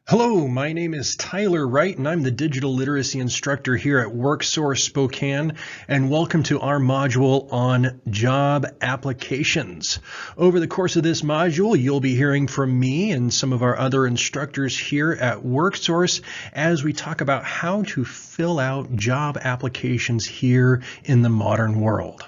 Hello, my name is Tyler Wright, and I'm the Digital Literacy Instructor here at WorkSource Spokane, and welcome to our module on job applications. Over the course of this module, you'll be hearing from me and some of our other instructors here at WorkSource as we talk about how to fill out job applications here in the modern world.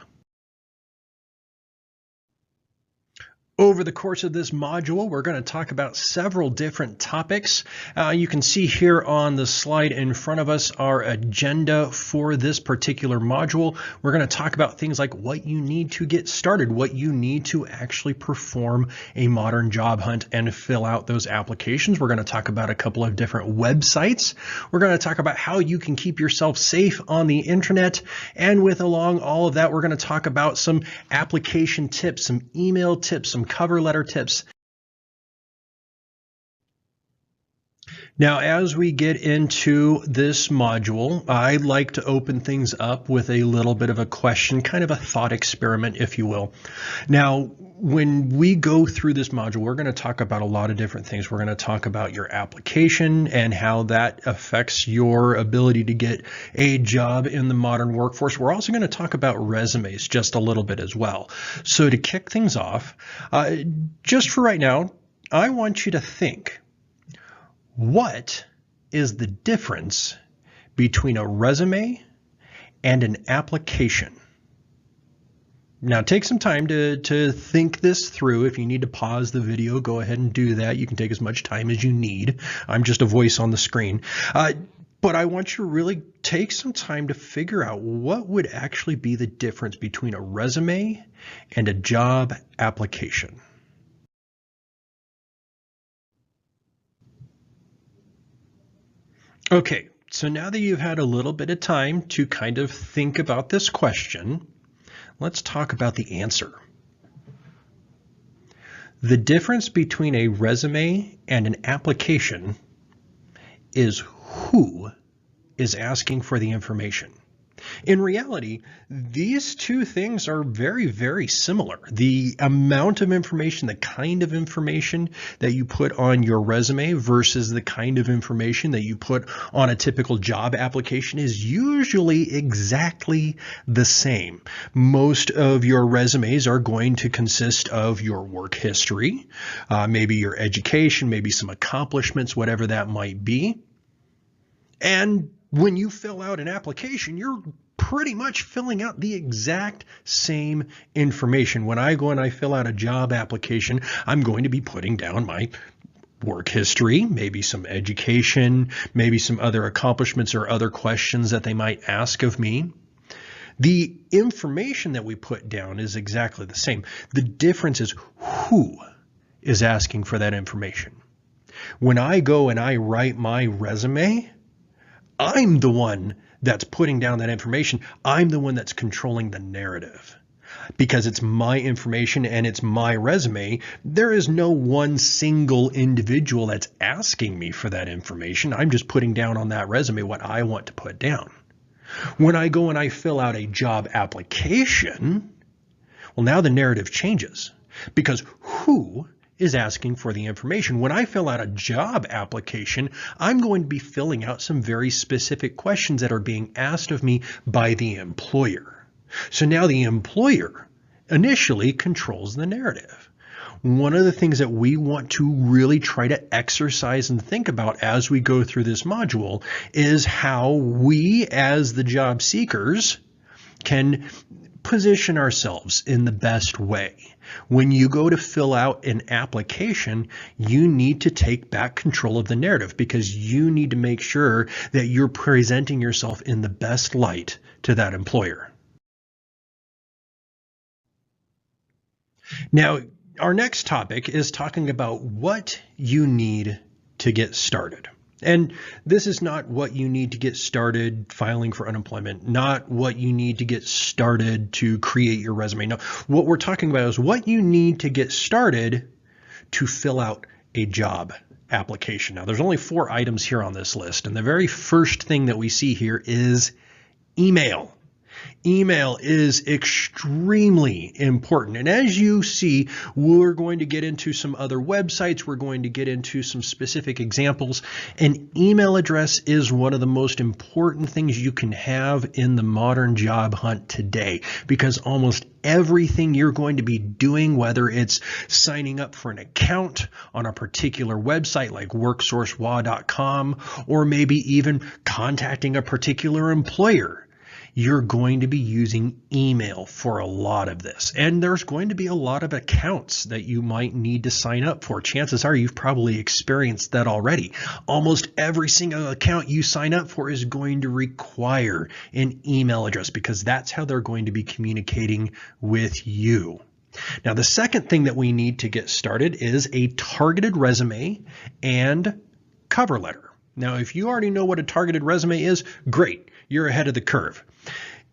Over the course of this module, we're going to talk about several different topics. You can see here on the slide in front of us our agenda for this particular module. We're going to talk about things like what you need to get started, what you need to actually perform a modern job hunt and fill out those applications. We're going to talk about a couple of different websites. We're going to talk about how you can keep yourself safe on the internet. And with along all of that, we're going to talk about some application tips, some email tips, some cover letter tips. Now, as we get into this module, I'd like to open things up with a little bit of a question, kind of a thought experiment, if you will. Now, when we go through this module, we're going to talk about a lot of different things. We're going to talk about your application and how that affects your ability to get a job in the modern workforce. We're also going to talk about resumes just a little bit as well. So to kick things off, just for right now, I want you to think, what is the difference between a resume and an application? Now take some time to think this through. If you need to pause the video, go ahead and do that. You can take as much time as you need. I'm just a voice on the screen. But I want you to really take some time to figure out what would actually be the difference between a resume and a job application. Okay, so now that you've had a little bit of time to kind of think about this question, let's talk about the answer. The difference between a resume and an application is who is asking for the information. In reality, these two things are very, very similar. The amount of information, the kind of information that you put on your resume versus the kind of information that you put on a typical job application is usually exactly the same. Most of your resumes are going to consist of your work history, maybe your education, maybe some accomplishments, whatever that might be. And when you fill out an application, you're pretty much filling out the exact same information. When I go and I fill out a job application, I'm going to be putting down my work history, maybe some education, maybe some other accomplishments or other questions that they might ask of me. The information that we put down is exactly the same. The difference is who is asking for that information. When I go and I write my resume, I'm the one that's putting down that information. I'm the one that's controlling the narrative. Because it's my information and it's my resume, there is no one single individual that's asking me for that information. I'm just putting down on that resume what I want to put down. When I go and I fill out a job application, well, now the narrative changes because who is asking for the information. When I fill out a job application, I'm going to be filling out some very specific questions that are being asked of me by the employer. So now the employer initially controls the narrative. One of the things that we want to really try to exercise and think about as we go through this module is how we as the job seekers can position ourselves in the best way. When you go to fill out an application, you need to take back control of the narrative because you need to make sure that you're presenting yourself in the best light to that employer. Now, our next topic is talking about what you need to get started. And this is not what you need to get started filing for unemployment, not what you need to get started to create your resume. No, what we're talking about is what you need to get started to fill out a job application. Now, there's only 4 items here on this list, and the very first thing that we see here is email. Email is extremely important. And as you see, we're going to get into some other websites. We're going to get into some specific examples. An email address is one of the most important things you can have in the modern job hunt today, because almost everything you're going to be doing, whether it's signing up for an account on a particular website like worksourcewa.gov, or maybe even contacting a particular employer, you're going to be using email for a lot of this. And there's going to be a lot of accounts that you might need to sign up for. Chances are you've probably experienced that already. Almost every single account you sign up for is going to require an email address, because that's how they're going to be communicating with you. Now, the second thing that we need to get started is a targeted resume and cover letter. Now, if you already know what a targeted resume is, great, you're ahead of the curve.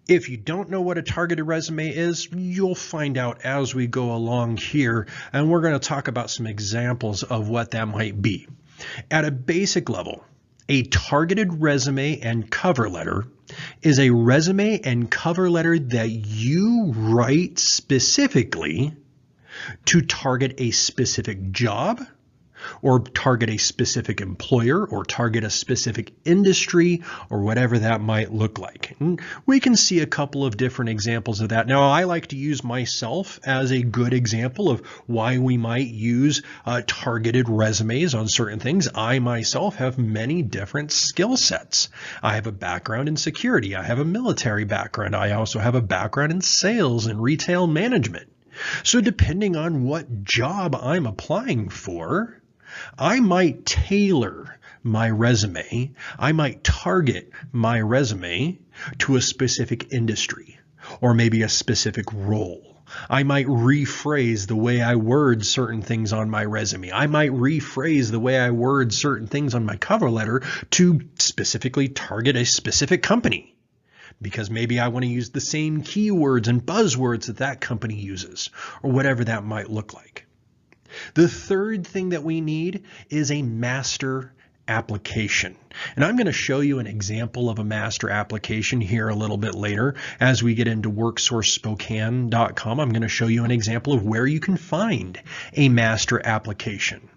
If you don't know what a targeted resume is, you'll find out as we go along here, and we're going to talk about some examples of what that might be. At a basic level, a targeted resume and cover letter is a resume and cover letter that you write specifically to target a specific job, or target a specific employer, or target a specific industry, or whatever that might look like. And we can see a couple of different examples of that. Now, I like to use myself as a good example of why we might use targeted resumes on certain things. I myself have many different skill sets. I have a background in security. I have a military background. I also have a background in sales and retail management. So depending on what job I'm applying for, I might tailor my resume, I might target my resume to a specific industry, or maybe a specific role. I might rephrase the way I word certain things on my resume. I might rephrase the way I word certain things on my cover letter to specifically target a specific company, because maybe I want to use the same keywords and buzzwords that that company uses, or whatever that might look like. The third thing that we need is a master application. And I'm going to show you an example of a master application here a little bit later. As we get into worksourcespokane.com, I'm going to show you an example of where you can find a master application.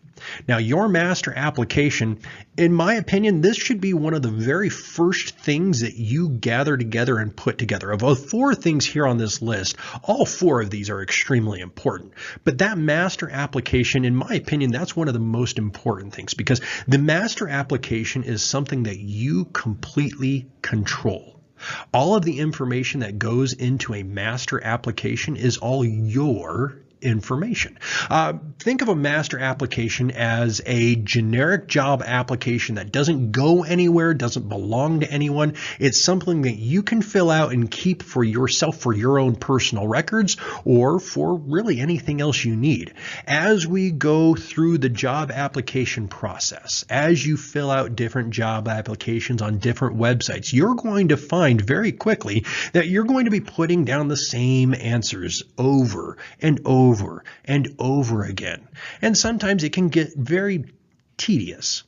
Now, your master application, in my opinion, this should be one of the very first things that you gather together and put together. Of the 4 things here on this list, all 4 of these are extremely important. But that master application, in my opinion, that's one of the most important things, because the master application is something that you completely control. All of the information that goes into a master application is all your information. Think of a master application as a generic job application that doesn't go anywhere, doesn't belong to anyone. It's something that you can fill out and keep for yourself, for your own personal records, or for really anything else you need. As we go through the job application process, as you fill out different job applications on different websites, you're going to find very quickly that you're going to be putting down the same answers over and over and over again. And sometimes it can get very tedious.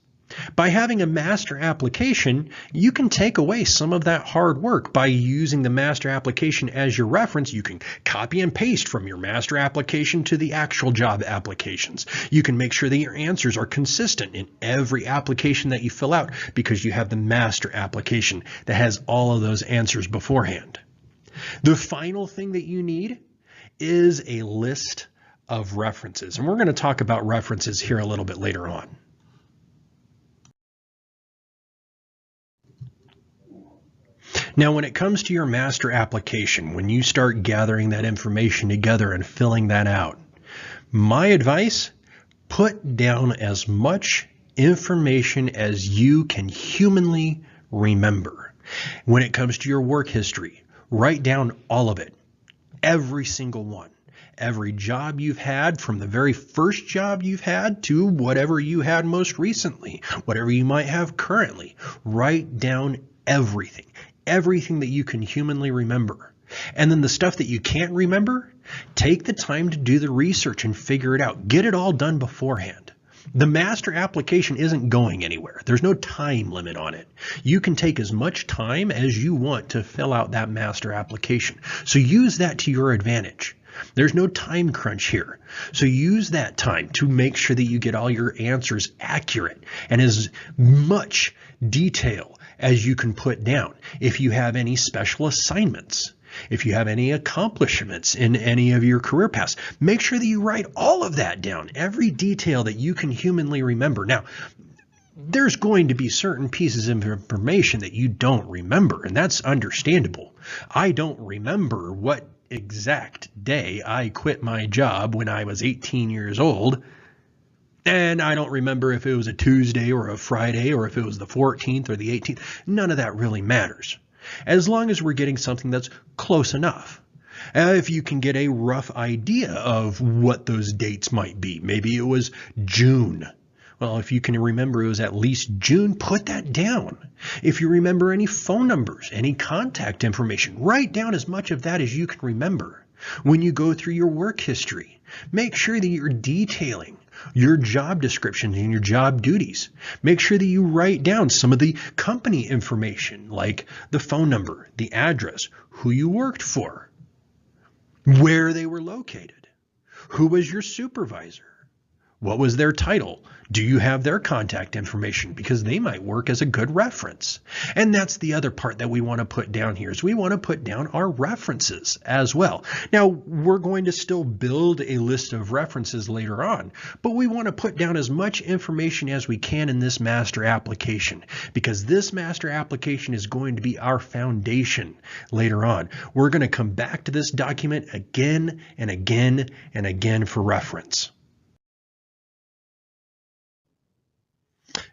By having a master application, you can take away some of that hard work. By using the master application as your reference, you can copy and paste from your master application to the actual job applications. You can make sure that your answers are consistent in every application that you fill out, because you have the master application that has all of those answers beforehand. The final thing that you need is a list of references. And we're going to talk about references here a little bit later on. Now, when it comes to your master application, when you start gathering that information together and filling that out, my advice, put down as much information as you can humanly remember. When it comes to your work history, write down all of it. Every single one. Every job you've had, from the very first job you've had to whatever you had most recently, whatever you might have currently. Write down everything. Everything that you can humanly remember. And then the stuff that you can't remember, take the time to do the research and figure it out. Get it all done beforehand. The master application isn't going anywhere. There's no time limit on it. You can take as much time as you want to fill out that master application. So use that to your advantage. There's no time crunch here. So use that time to make sure that you get all your answers accurate and as much detail as you can put down. If you have any special assignments, if you have any accomplishments in any of your career paths, make sure that you write all of that down, every detail that you can humanly remember. Now, there's going to be certain pieces of information that you don't remember, and that's understandable. I don't remember what exact day I quit my job when I was 18 years old, and I don't remember if it was a Tuesday or a Friday or if it was the 14th or the 18th. None of that really matters, as long as we're getting something that's close enough. If you can get a rough idea of what those dates might be, maybe it was June. Well, if you can remember it was at least June, put that down. If you remember any phone numbers, any contact information, write down as much of that as you can remember. When you go through your work history, make sure that you're detailing your job description and your job duties. Make sure that you write down some of the company information, like the phone number, the address, who you worked for, where they were located, who was your supervisor, what was their title, do you have their contact information, because they might work as a good reference. And that's the other part that we want to put down here, is we want to put down our references as well. Now, we're going to still build a list of references later on, but we want to put down as much information as we can in this master application, because this master application is going to be our foundation later on. We're going to come back to this document again and again and again for reference.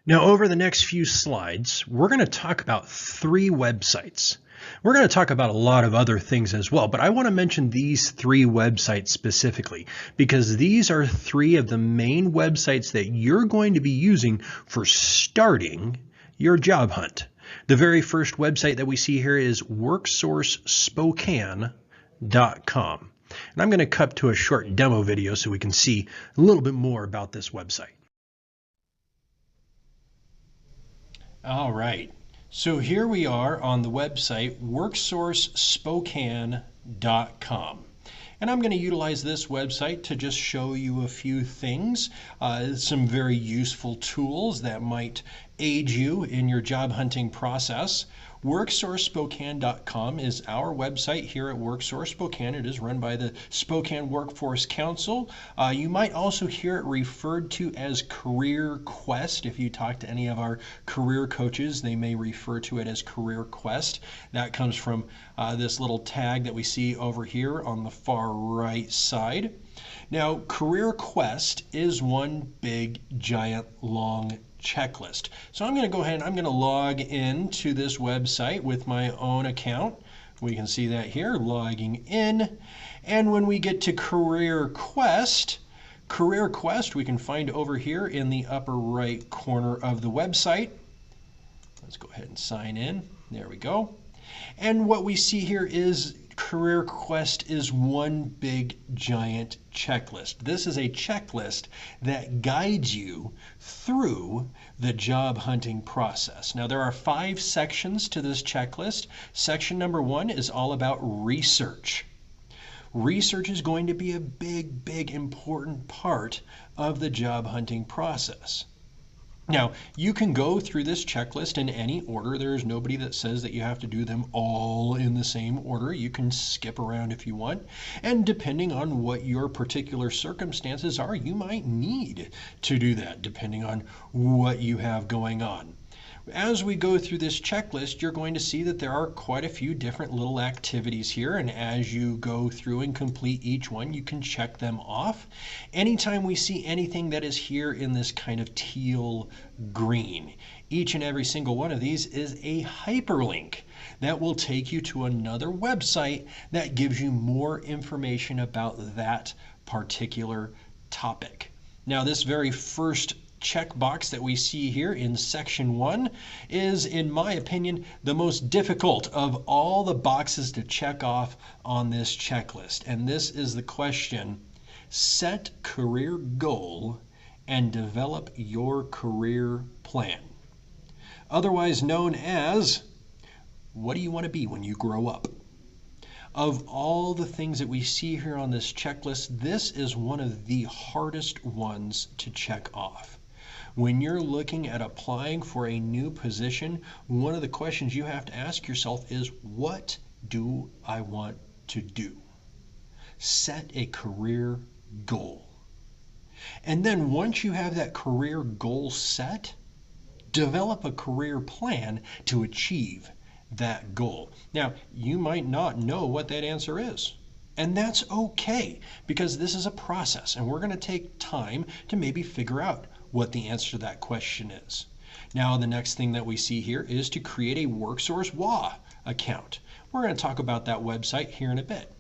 Now, over the next few slides, we're going to talk about 3 websites. We're going to talk about a lot of other things as well, but I want to mention these 3 websites specifically because these are 3 of the main websites that you're going to be using for starting your job hunt. The very first website that we see here is worksourcespokane.com. And I'm going to cut to a short demo video so we can see a little bit more about this website. All right, so here we are on the website worksourcespokane.com. And I'm going to utilize this website to just show you a few things, some very useful tools that might aid you in your job hunting process. WorkSourceSpokane.com is our website here at WorkSource Spokane. It is run by the Spokane Workforce Council. You might also hear it referred to as Career Quest. If you talk to any of our career coaches, they may refer to it as Career Quest. That comes from this little tag that we see over here on the far right side. Now, Career Quest is one big, giant, long checklist. So I'm going to go ahead and I'm going to log into this website with my own account. We can see that here, logging in. And when we get to Career Quest we can find over here in the upper right corner of the website. Let's go ahead and sign in. There we go. And what we see here is Career Quest is one big giant checklist. This is a checklist that guides you through the job hunting process. Now, there are 5 sections to this checklist. Section number 1 is all about research. Research is going to be a big important part of the job hunting process. Now, you can go through this checklist in any order. There's nobody that says that you have to do them all in the same order. You can skip around if you want. And depending on what your particular circumstances are, you might need to do that depending on what you have going on. As we go through this checklist, you're going to see that there are quite a few different little activities here, and as you go through and complete each one, you can check them off. Anytime we see anything that is here in this kind of teal green, each and every single one of these is a hyperlink that will take you to another website that gives you more information about that particular topic. Now, this very first checkbox that we see here in section 1 is, in my opinion, the most difficult of all the boxes to check off on this checklist. And this is the question: set career goal and develop your career plan, otherwise known as what do you want to be when you grow up? Of all the things that we see here on this checklist, this is one of the hardest ones to check off. When you're looking at applying for a new position, one of the questions you have to ask yourself is, what do I want to do? Set a career goal. And then once you have that career goal set, develop a career plan to achieve that goal. Now, you might not know what that answer is. And that's okay, because this is a process and we're going to take time to maybe figure out what the answer to that question is. Now, the next thing that we see here is to create a WorkSource.wa account. We're going to talk about that website here in a bit.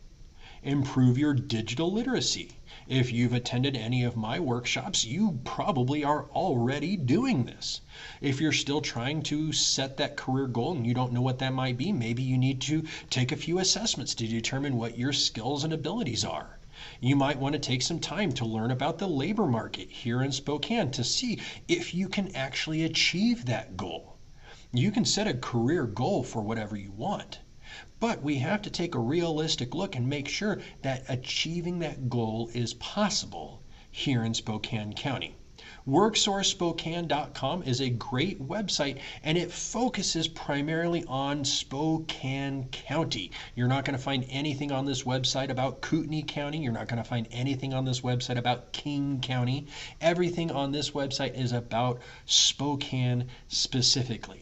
Improve your digital literacy. If you've attended any of my workshops, you probably are already doing this. If you're still trying to set that career goal and you don't know what that might be, maybe you need to take a few assessments to determine what your skills and abilities are. You might want to take some time to learn about the labor market here in Spokane to see if you can actually achieve that goal. You can set a career goal for whatever you want, but we have to take a realistic look and make sure that achieving that goal is possible here in Spokane County. WorkSourceSpokane.com is a great website, and it focuses primarily on Spokane County. You're not going to find anything on this website about Kootenai County. You're not going to find anything on this website about King County. Everything on this website is about Spokane specifically.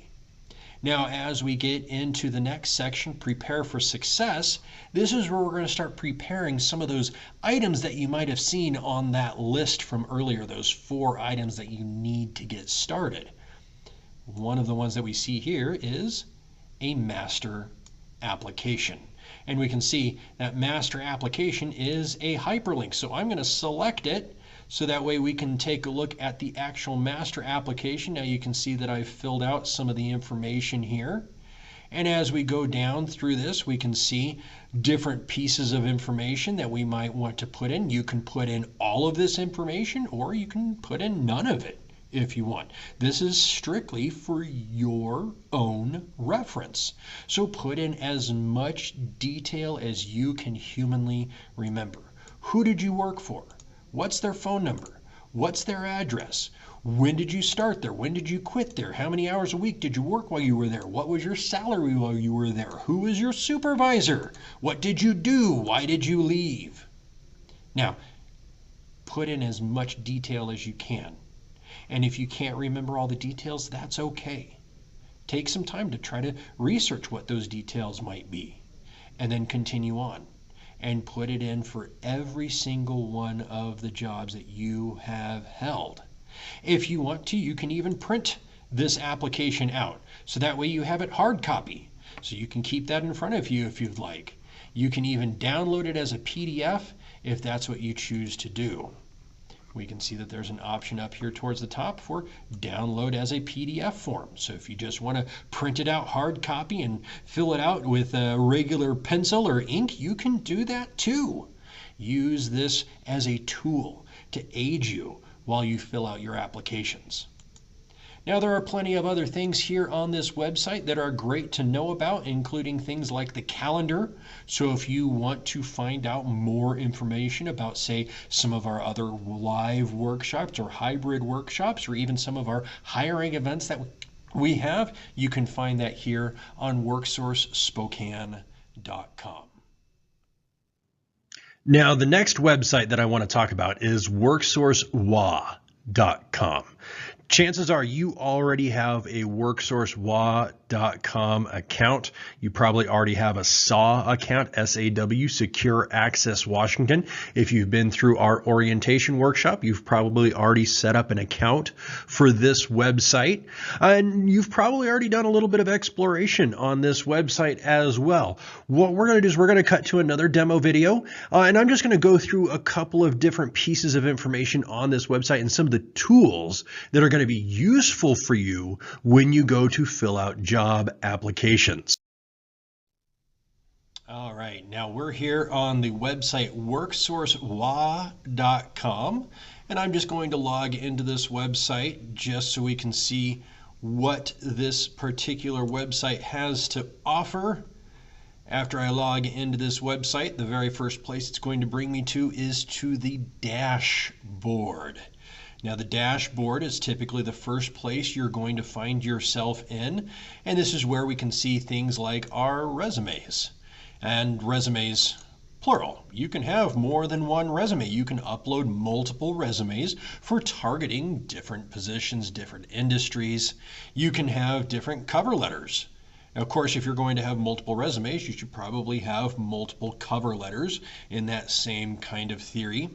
Now, as we get into the next section, prepare for success, this is where we're going to start preparing some of those items that you might have seen on that list from earlier, those 4 items that you need to get started. One of the ones that we see here is a master application. And we can see that master application is a hyperlink. So I'm going to select it so that way we can take a look at the actual master application. Now you can see that I've filled out some of the information here. And as we go down through this, we can see different pieces of information that we might want to put in. You can put in all of this information, or you can put in none of it if you want. This is strictly for your own reference. So put in as much detail as you can humanly remember. Who did you work for? What's their phone number? What's their address? When did you start there? When did you quit there? How many hours a week did you work while you were there? What was your salary while you were there? Who was your supervisor? What did you do? Why did you leave? Now, put in as much detail as you can. And if you can't remember all the details, that's okay. Take some time to try to research what those details might be, and then continue on and put it in for every single one of the jobs that you have held. If you want to, you can even print this application out, so that way you have it hard copy, so you can keep that in front of you if you'd like. You can even download it as a PDF if that's what you choose to do. We can see that there's an option up here towards the top for download as a PDF form. So if you just want to print it out hard copy and fill it out with a regular pencil or ink, you can do that too. Use this as a tool to aid you while you fill out your applications. Now, there are plenty of other things here on this website that are great to know about, including things like the calendar. So if you want to find out more information about, say, some of our other live workshops or hybrid workshops, or even some of our hiring events that we have, you can find that here on WorkSourceSpokane.com. Now, the next website that I want to talk about is WorkSourceWA.com. Chances are you already have a WorkSourceWA.com account. You probably already have a SAW account, S-A-W, Secure Access Washington. If you've been through our orientation workshop, you've probably already set up an account for this website. And you've probably already done a little bit of exploration on this website as well. What we're going to do is we're going to cut to another demo video, and I'm just going to go through a couple of different pieces of information on this website and some of the tools that are going to be useful for you when you go to fill out job applications. All right, now we're here on the website WorkSourceWA.com, And I'm just going to log into this website just so we can see what this particular website has to offer. After I log into this website, the very first place it's going to bring me to is to the dashboard. Now, the dashboard is typically the first place you're going to find yourself in, and this is where we can see things like our resumes. And resumes, plural. You can have more than one resume. You can upload multiple resumes for targeting different positions, different industries. You can have different cover letters. Now, of course, if you're going to have multiple resumes, you should probably have multiple cover letters in that same kind of theory.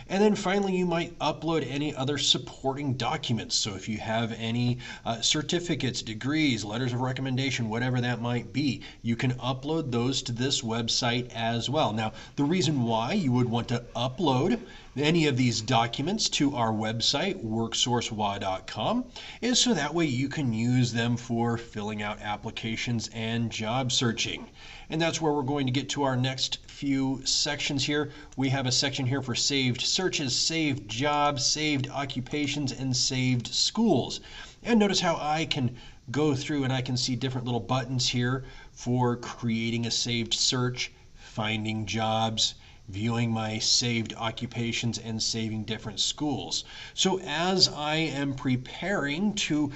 And then finally, you might upload any other supporting documents. So if you have any certificates, degrees, letters of recommendation, whatever that might be, you can upload those to this website as well. Now, the reason why you would want to upload any of these documents to our website, worksource.wa.gov, is so that way you can use them for filling out applications and job searching. And that's where we're going to get to our next few sections here. We have a section here for saved searches, saved jobs, saved occupations, and saved schools. And notice how I can go through and I can see different little buttons here for creating a saved search, finding jobs, viewing my saved occupations, and saving different schools. So as I am preparing to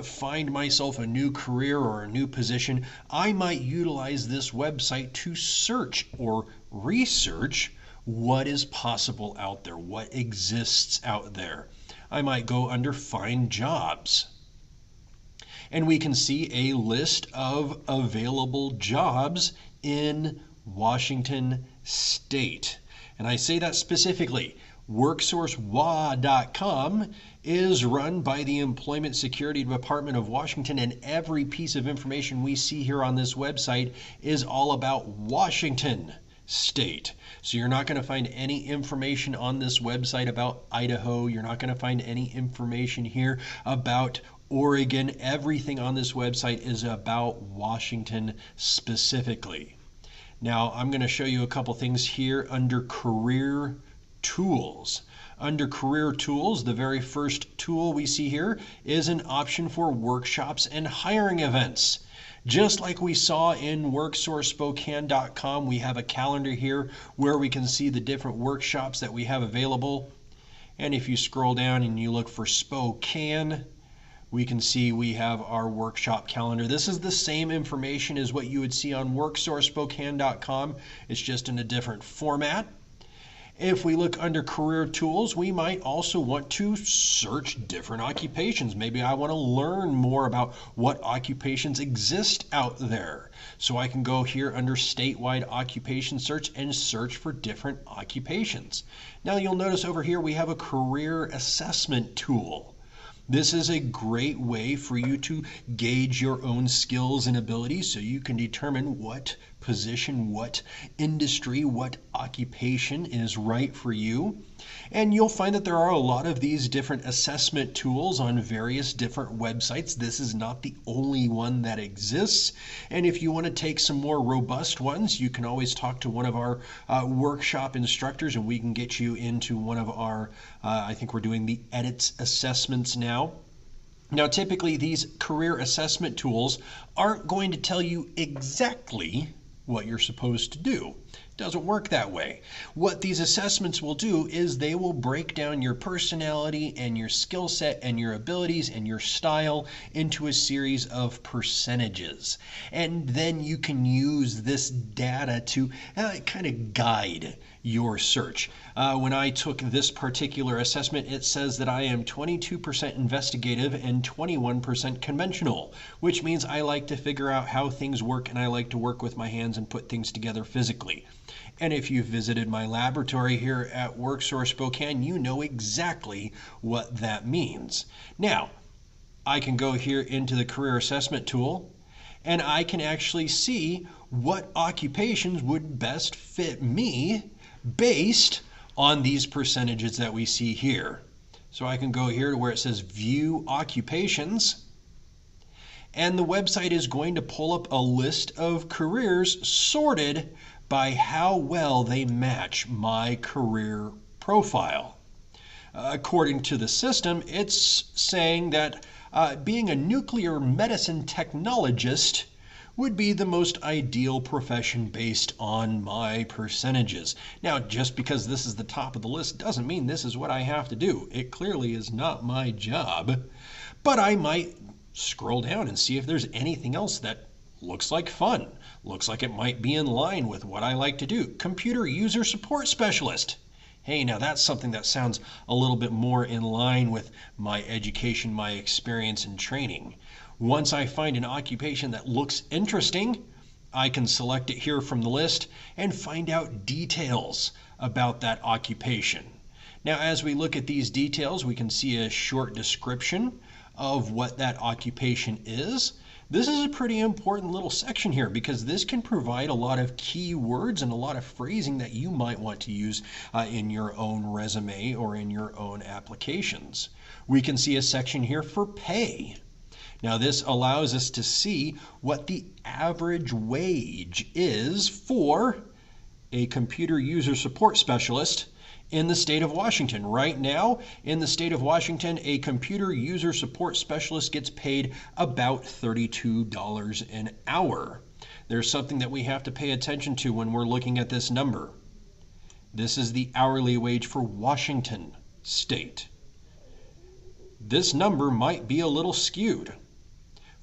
find myself a new career or a new position, I might utilize this website to search or research what is possible out there, what exists out there. I might go under Find Jobs, and we can see a list of available jobs in Washington State. And I say that specifically. WorkSourceWA.com is run by the Employment Security Department of Washington, and every piece of information we see here on this website is all about Washington State. So you're not going to find any information on this website about Idaho. You're not going to find any information here about Oregon. Everything on this website is about Washington specifically. Now, I'm going to show you a couple things here under Career Tools. Under Career Tools, the very first tool we see here is an option for workshops and hiring events. Just like we saw in WorkSourceSpokane.com, we have a calendar here where we can see the different workshops that we have available. And if you scroll down and you look for Spokane, we can see we have our workshop calendar. This is the same information as what you would see on WorkSourceSpokane.com. It's just in a different format. If we look under Career Tools, we might also want to search different occupations. Maybe I want to learn more about what occupations exist out there. So I can go here under Statewide Occupation Search and search for different occupations. Now you'll notice over here we have a Career Assessment tool. This is a great way for you to gauge your own skills and abilities so you can determine what position, what industry, what occupation is right for you. And you'll find that there are a lot of these different assessment tools on various different websites. This is not the only one that exists. And if you want to take some more robust ones, you can always talk to one of our workshop instructors and we can get you into one of our, I think we're doing the edits assessments now. Now, typically these career assessment tools aren't going to tell you exactly what you're supposed to do. It doesn't work that way. What these assessments will do is they will break down your personality and your skill set and your abilities and your style into a series of percentages. And then you can use this data to kind of guide your search. When I took this particular assessment, it says that I am 22% investigative and 21% conventional, which means I like to figure out how things work and I like to work with my hands and put things together physically. And if you've visited my laboratory here at WorkSource Spokane, you know exactly what that means. Now, I can go here into the career assessment tool and I can actually see what occupations would best fit me based on these percentages that we see here. So I can go here to where it says View Occupations, and the website is going to pull up a list of careers sorted by how well they match my career profile. According to the system, it's saying that being a nuclear medicine technologist would be the most ideal profession based on my percentages. Now, just because this is the top of the list doesn't mean this is what I have to do. It clearly is not my job, but I might scroll down and see if there's anything else that looks like fun, looks like it might be in line with what I like to do. Computer user support specialist. Hey, now that's something that sounds a little bit more in line with my education, my experience, and training. Once I find an occupation that looks interesting, I can select it here from the list and find out details about that occupation. Now, as we look at these details, we can see a short description of what that occupation is. This is a pretty important little section here because this can provide a lot of key words and a lot of phrasing that you might want to use in your own resume or in your own applications. We can see a section here for pay. Now, this allows us to see what the average wage is for a computer user support specialist in the state of Washington. Right now, in the state of Washington, a computer user support specialist gets paid about $32 an hour. There's something that we have to pay attention to when we're looking at this number. This is the hourly wage for Washington state. This number might be a little skewed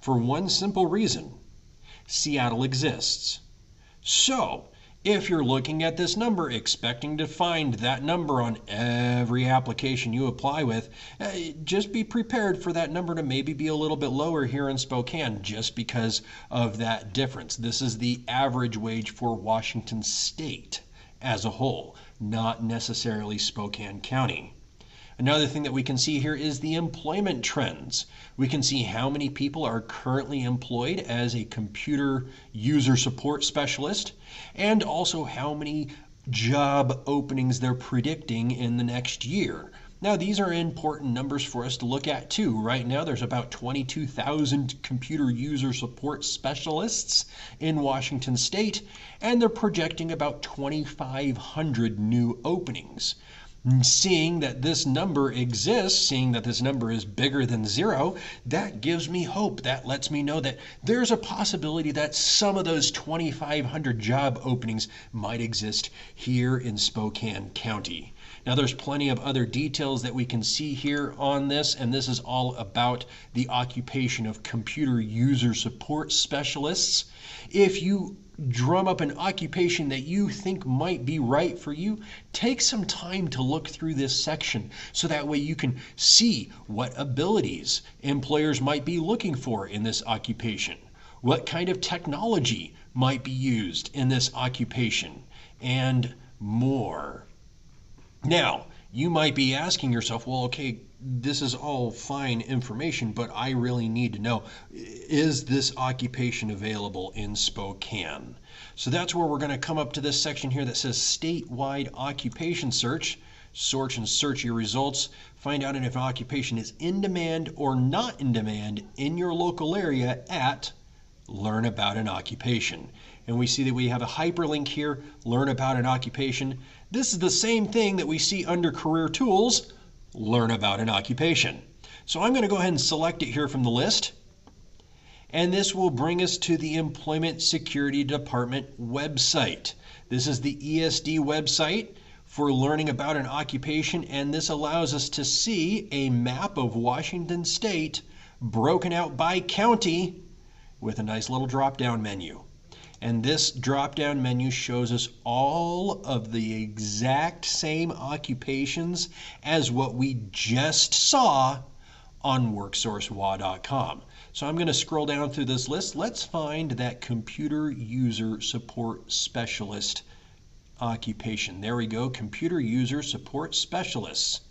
for one simple reason. Seattle exists. So, if you're looking at this number, expecting to find that number on every application you apply with, just be prepared for that number to maybe be a little bit lower here in Spokane just because of that difference. This is the average wage for Washington State as a whole, not necessarily Spokane County. Another thing that we can see here is the employment trends. We can see how many people are currently employed as a computer user support specialist, and also how many job openings they're predicting in the next year. Now, these are important numbers for us to look at too. Right now, there's about 22,000 computer user support specialists in Washington State, and they're projecting about 2,500 new openings. Seeing that this number exists, seeing that this number is bigger than zero, that gives me hope. That lets me know that there's a possibility that some of those 2,500 job openings might exist here in Spokane County. Now, there's plenty of other details that we can see here on this, and this is all about the occupation of computer user support specialists. If you drum up an occupation that you think might be right for you, take some time to look through this section so that way you can see what abilities employers might be looking for in this occupation, what kind of technology might be used in this occupation, and more. Now, you might be asking yourself, well, okay, this is all fine information, but I really need to know, is this occupation available in Spokane? So that's where we're going to come up to this section here that says statewide occupation search. Search your results, find out if an occupation is in demand or not in demand in your local area at Learn About an Occupation. And we see that we have a hyperlink here, Learn About an Occupation. This is the same thing that we see under Career Tools, Learn About an Occupation. So I'm going to go ahead and select it here from the list. And this will bring us to the Employment Security Department website. This is the ESD website for learning about an occupation, and this allows us to see a map of Washington State broken out by county with a nice little drop-down menu. And this drop-down menu shows us all of the exact same occupations as what we just saw on WorkSourceWA.gov. So I'm going to scroll down through this list. Let's find that computer user support specialist occupation. There we go, computer user support specialists.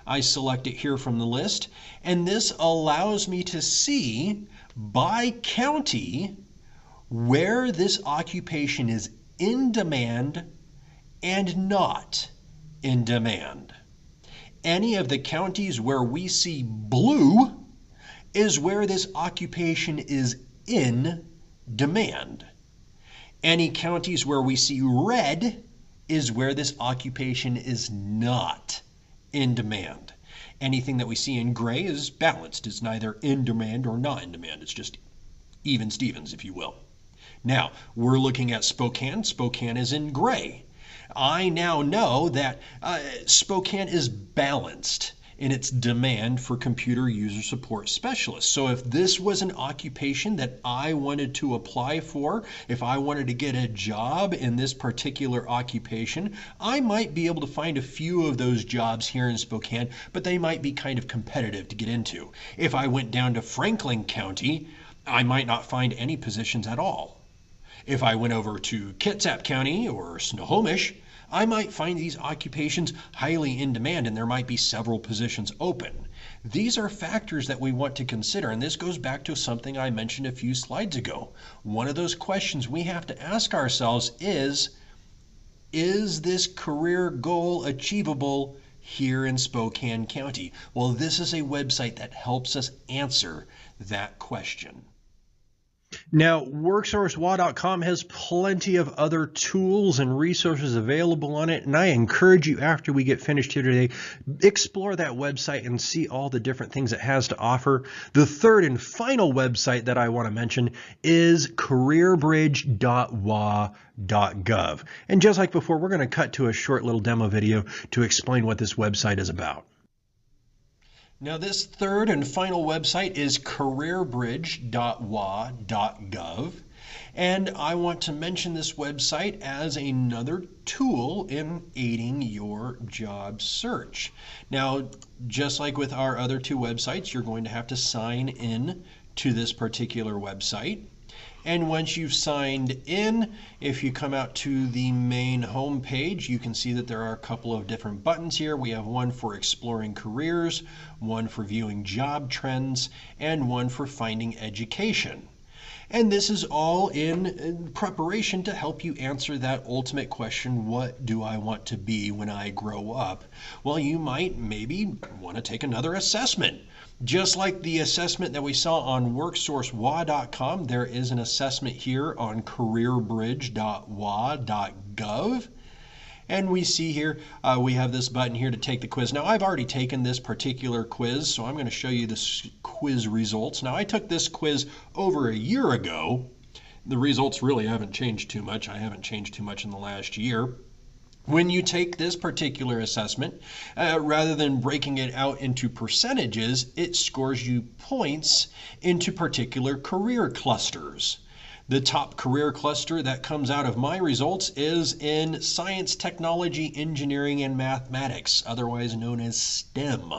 I select it here from the list, and this allows me to see by county where this occupation is in demand and not in demand. Any of the counties where we see blue is where this occupation is in demand. Any counties where we see red is where this occupation is not in demand. Anything that we see in gray is balanced. It's neither in demand or not in demand. It's just even Stevens, if you will. Now, we're looking at Spokane. Spokane is in gray. I now know that Spokane is balanced in its demand for computer user support specialists. So if this was an occupation that I wanted to apply for, if I wanted to get a job in this particular occupation, I might be able to find a few of those jobs here in Spokane, but they might be kind of competitive to get into. If I went down to Franklin County, I might not find any positions at all. If I went over to Kitsap County or Snohomish, I might find these occupations highly in demand and there might be several positions open. These are factors that we want to consider, and this goes back to something I mentioned a few slides ago. One of those questions we have to ask ourselves is this career goal achievable here in Spokane County? Well, this is a website that helps us answer that question. Now, WorkSourceWA.com has plenty of other tools and resources available on it, and I encourage you, after we get finished here today, explore that website and see all the different things it has to offer. The third and final website that I want to mention is careerbridge.wa.gov. And just like before, we're going to cut to a short little demo video to explain what this website is about. Now, this third and final website is careerbridge.wa.gov, and I want to mention this website as another tool in aiding your job search. Now, just like with our other two websites, you're going to have to sign in to this particular website. And once you've signed in, if you come out to the main home page, you can see that there are a couple of different buttons here. We have one for exploring careers, one for viewing job trends, and one for finding education. And this is all in preparation to help you answer that ultimate question, what do I want to be when I grow up? Well, you might maybe want to take another assessment. Just like the assessment that we saw on WorkSourceWA.com, there is an assessment here on careerbridge.wa.gov. And we see here, we have this button here to take the quiz. Now, I've already taken this particular quiz, so I'm going to show you the quiz results. Now, I took this quiz over a year ago. The results really haven't changed too much. I haven't changed too much in the last year. When you take this particular assessment, rather than breaking it out into percentages, it scores you points into particular career clusters. The top career cluster that comes out of my results is in science, technology, engineering, and mathematics, otherwise known as STEM.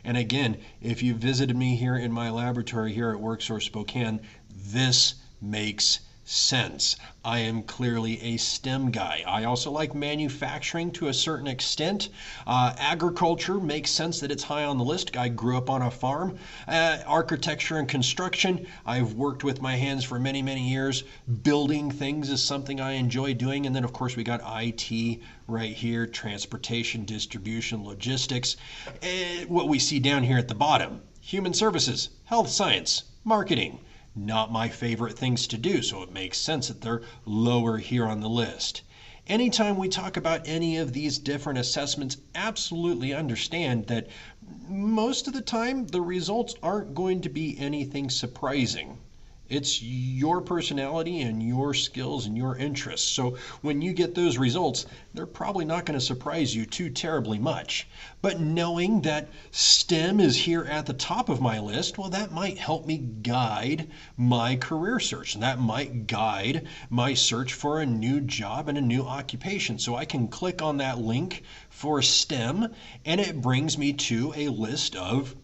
And again, if you visited me here in my laboratory here at WorkSource Spokane, this makes sense. I am clearly a STEM guy. I also like manufacturing to a certain extent. Agriculture makes sense that it's high on the list. I grew up on a farm. Architecture and construction, I've worked with my hands for many, many years. Building things is something I enjoy doing. And then, of course, we got IT right here, transportation, distribution, logistics. What we see down here at the bottom, human services, health science, marketing. Not my favorite things to do, so it makes sense that they're lower here on the list. Anytime we talk about any of these different assessments, absolutely understand that most of the time the results aren't going to be anything surprising. It's your personality and your skills and your interests. So when you get those results, they're probably not going to surprise you too terribly much. But knowing that STEM is here at the top of my list, well, that might help me guide my career search. That might guide my search for a new job and a new occupation. So I can click on that link for STEM, and it brings me to a list of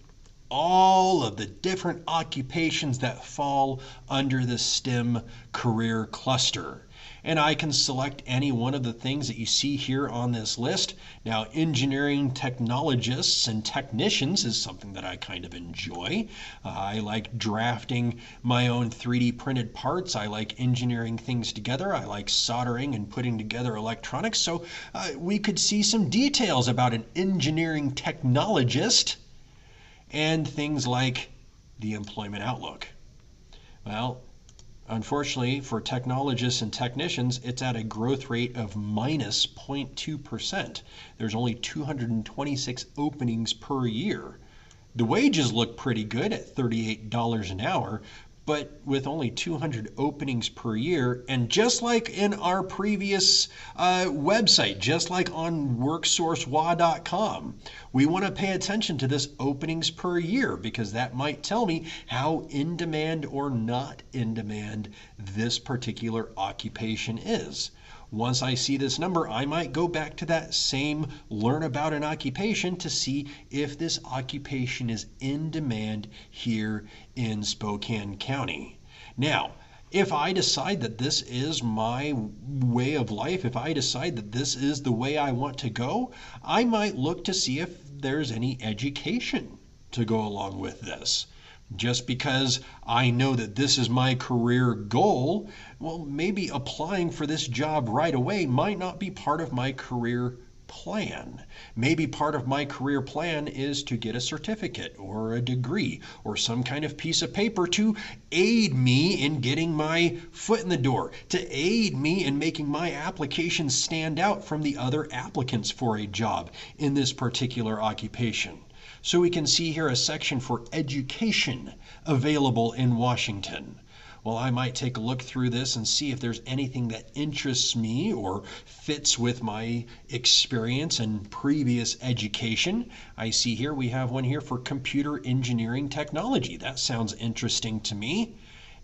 all of the different occupations that fall under the STEM career cluster. And I can select any one of the things that you see here on this list. Now, engineering technologists and technicians is something that I kind of enjoy. I like drafting my own 3D printed parts. I like engineering things together. I like soldering and putting together electronics. So we could see some details about an engineering technologist and things like the employment outlook. Well, Unfortunately, for technologists and technicians, it's at a growth rate of minus 0.2%. There's only 226 openings per year. The wages look pretty good at $38 an hour, but with only 200 openings per year, and just like in our previous website, just like on worksourcewa.gov, we want to pay attention to this openings per year because that might tell me how in demand or not in demand this particular occupation is. Once I see this number, I might go back to that same learn about an occupation to see if this occupation is in demand here in Spokane County. Now, if I decide that this is my way of life, if I decide that this is the way I want to go, I might look to see if there's any education to go along with this. Just because I know that this is my career goal, well, maybe applying for this job right away might not be part of my career plan. Maybe part of my career plan is to get a certificate or a degree or some kind of piece of paper to aid me in getting my foot in the door, to aid me in making my application stand out from the other applicants for a job in this particular occupation. So we can see here a section for education available in Washington. Well, I might take a look through this and see if there's anything that interests me or fits with my experience and previous education. I see here we have one here for computer engineering technology. That sounds interesting to me.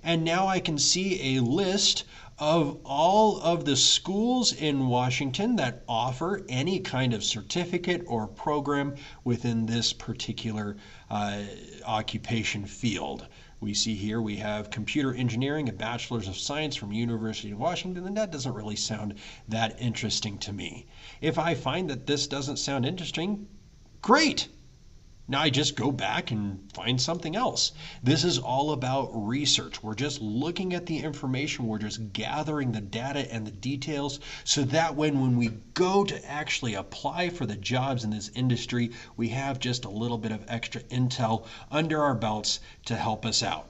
And now I can see a list of all of the schools in Washington that offer any kind of certificate or program within this particular occupation field. We see here we have computer engineering, a bachelor's of science from University of Washington, and that doesn't really sound that interesting to me. If I find that this doesn't sound interesting, great. Now I just go back and find something else. This is all about research. We're just looking at the information. We're just gathering the data and the details so that when we go to actually apply for the jobs in this industry, we have just a little bit of extra intel under our belts to help us out.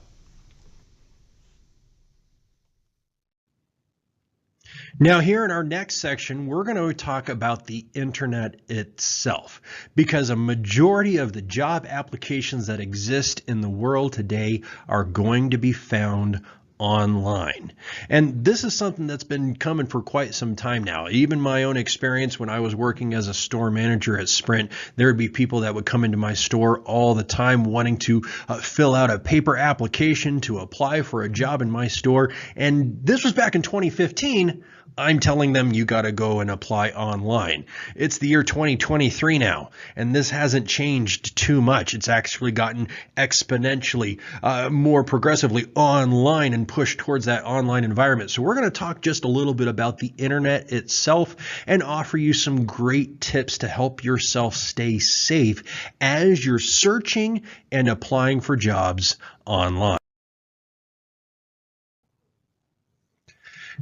Now here in our next section, we're going to talk about the internet itself, because a majority of the job applications that exist in the world today are going to be found online. And this is something that's been coming for quite some time now. Even my own experience when I was working as a store manager at Sprint, there would be people that would come into my store all the time wanting to fill out a paper application to apply for a job in my store. And this was back in 2015. I'm telling them you got to go and apply online. It's the year 2023 now, and this hasn't changed too much. It's actually gotten exponentially more progressively online and pushed towards that online environment. So we're going to talk just a little bit about the internet itself and offer you some great tips to help yourself stay safe as you're searching and applying for jobs online.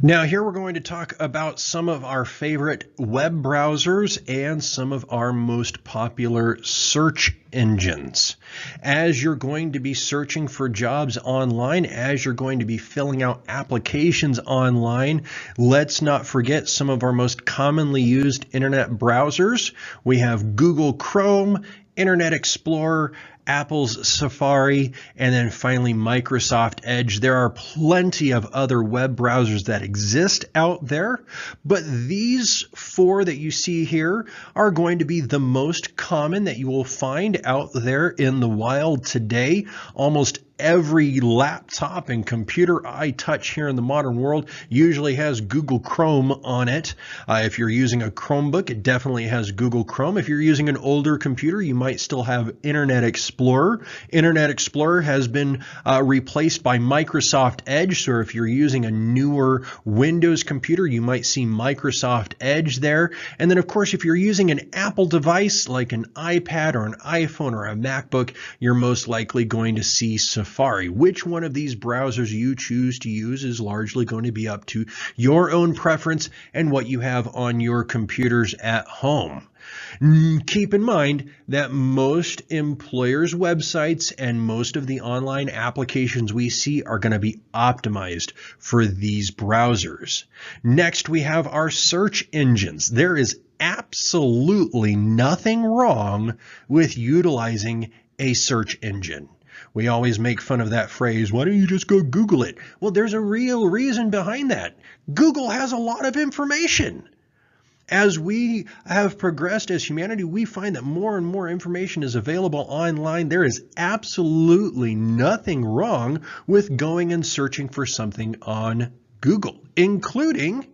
Now here we're going to talk about some of our favorite web browsers and some of our most popular search engines. As you're going to be searching for jobs online, as you're going to be filling out applications online, let's not forget some of our most commonly used internet browsers. We have Google Chrome, Internet Explorer, Apple's Safari, and then finally Microsoft Edge. There are plenty of other web browsers that exist out there, but these four that you see here are going to be the most common that you will find out there in the wild today. Almost every laptop and computer I touch here in the modern world usually has Google Chrome on it. If you're using a Chromebook, it definitely has Google Chrome. If you're using an older computer, you might still have Internet Explorer. Internet Explorer has been replaced by Microsoft Edge, so if you're using a newer Windows computer, you might see Microsoft Edge there. And then, of course, if you're using an Apple device like an iPad or an iPhone or a MacBook, you're most likely going to see Safari Safari. Which one of these browsers you choose to use is largely going to be up to your own preference and what you have on your computers at home. Keep in mind that most employers' websites and most of the online applications we see are going to be optimized for these browsers. Next, we have our search engines. There is absolutely nothing wrong with utilizing a search engine. We always make fun of that phrase, why don't you just go Google it? Well, there's a real reason behind that. Google has a lot of information. As we have progressed as humanity, we find that more and more information is available online. There is absolutely nothing wrong with going and searching for something on Google, including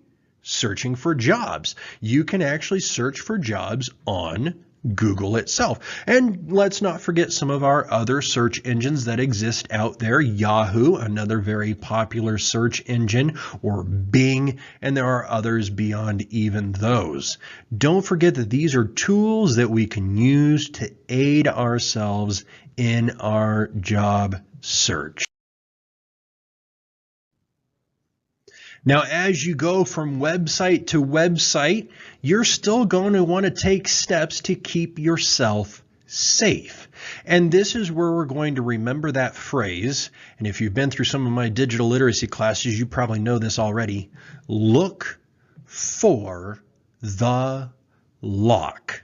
searching for jobs. You can actually search for jobs on Google itself. And let's not forget some of our other search engines that exist out there. Yahoo, another very popular search engine, or Bing, and there are others beyond even those. Don't forget that these are tools that we can use to aid ourselves in our job search. Now, as you go from website to website, you're still going to want to take steps to keep yourself safe. And this is where we're going to remember that phrase. And if you've been through some of my digital literacy classes, you probably know this already. Look for the lock.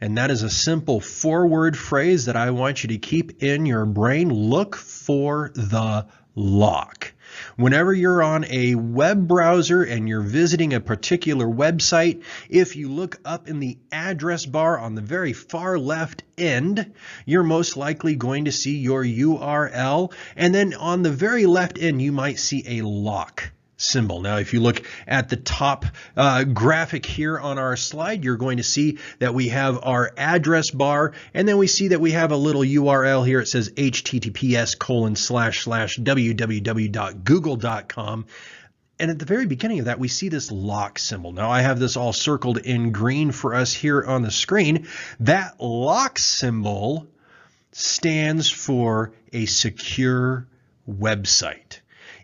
And that is a simple 4-word phrase that I want you to keep in your brain. Look for the lock. Whenever you're on a web browser and you're visiting a particular website, if you look up in the address bar on the very far left end, you're most likely going to see your URL. And then on the very left end, you might see a lock symbol. Now, if you look at the top graphic here on our slide, you're going to see that we have our address bar, and then we see that we have a little URL here. It says https://www.google.com. And at the very beginning of that, we see this lock symbol. Now, I have this all circled in green for us here on the screen. That lock symbol stands for a secure website.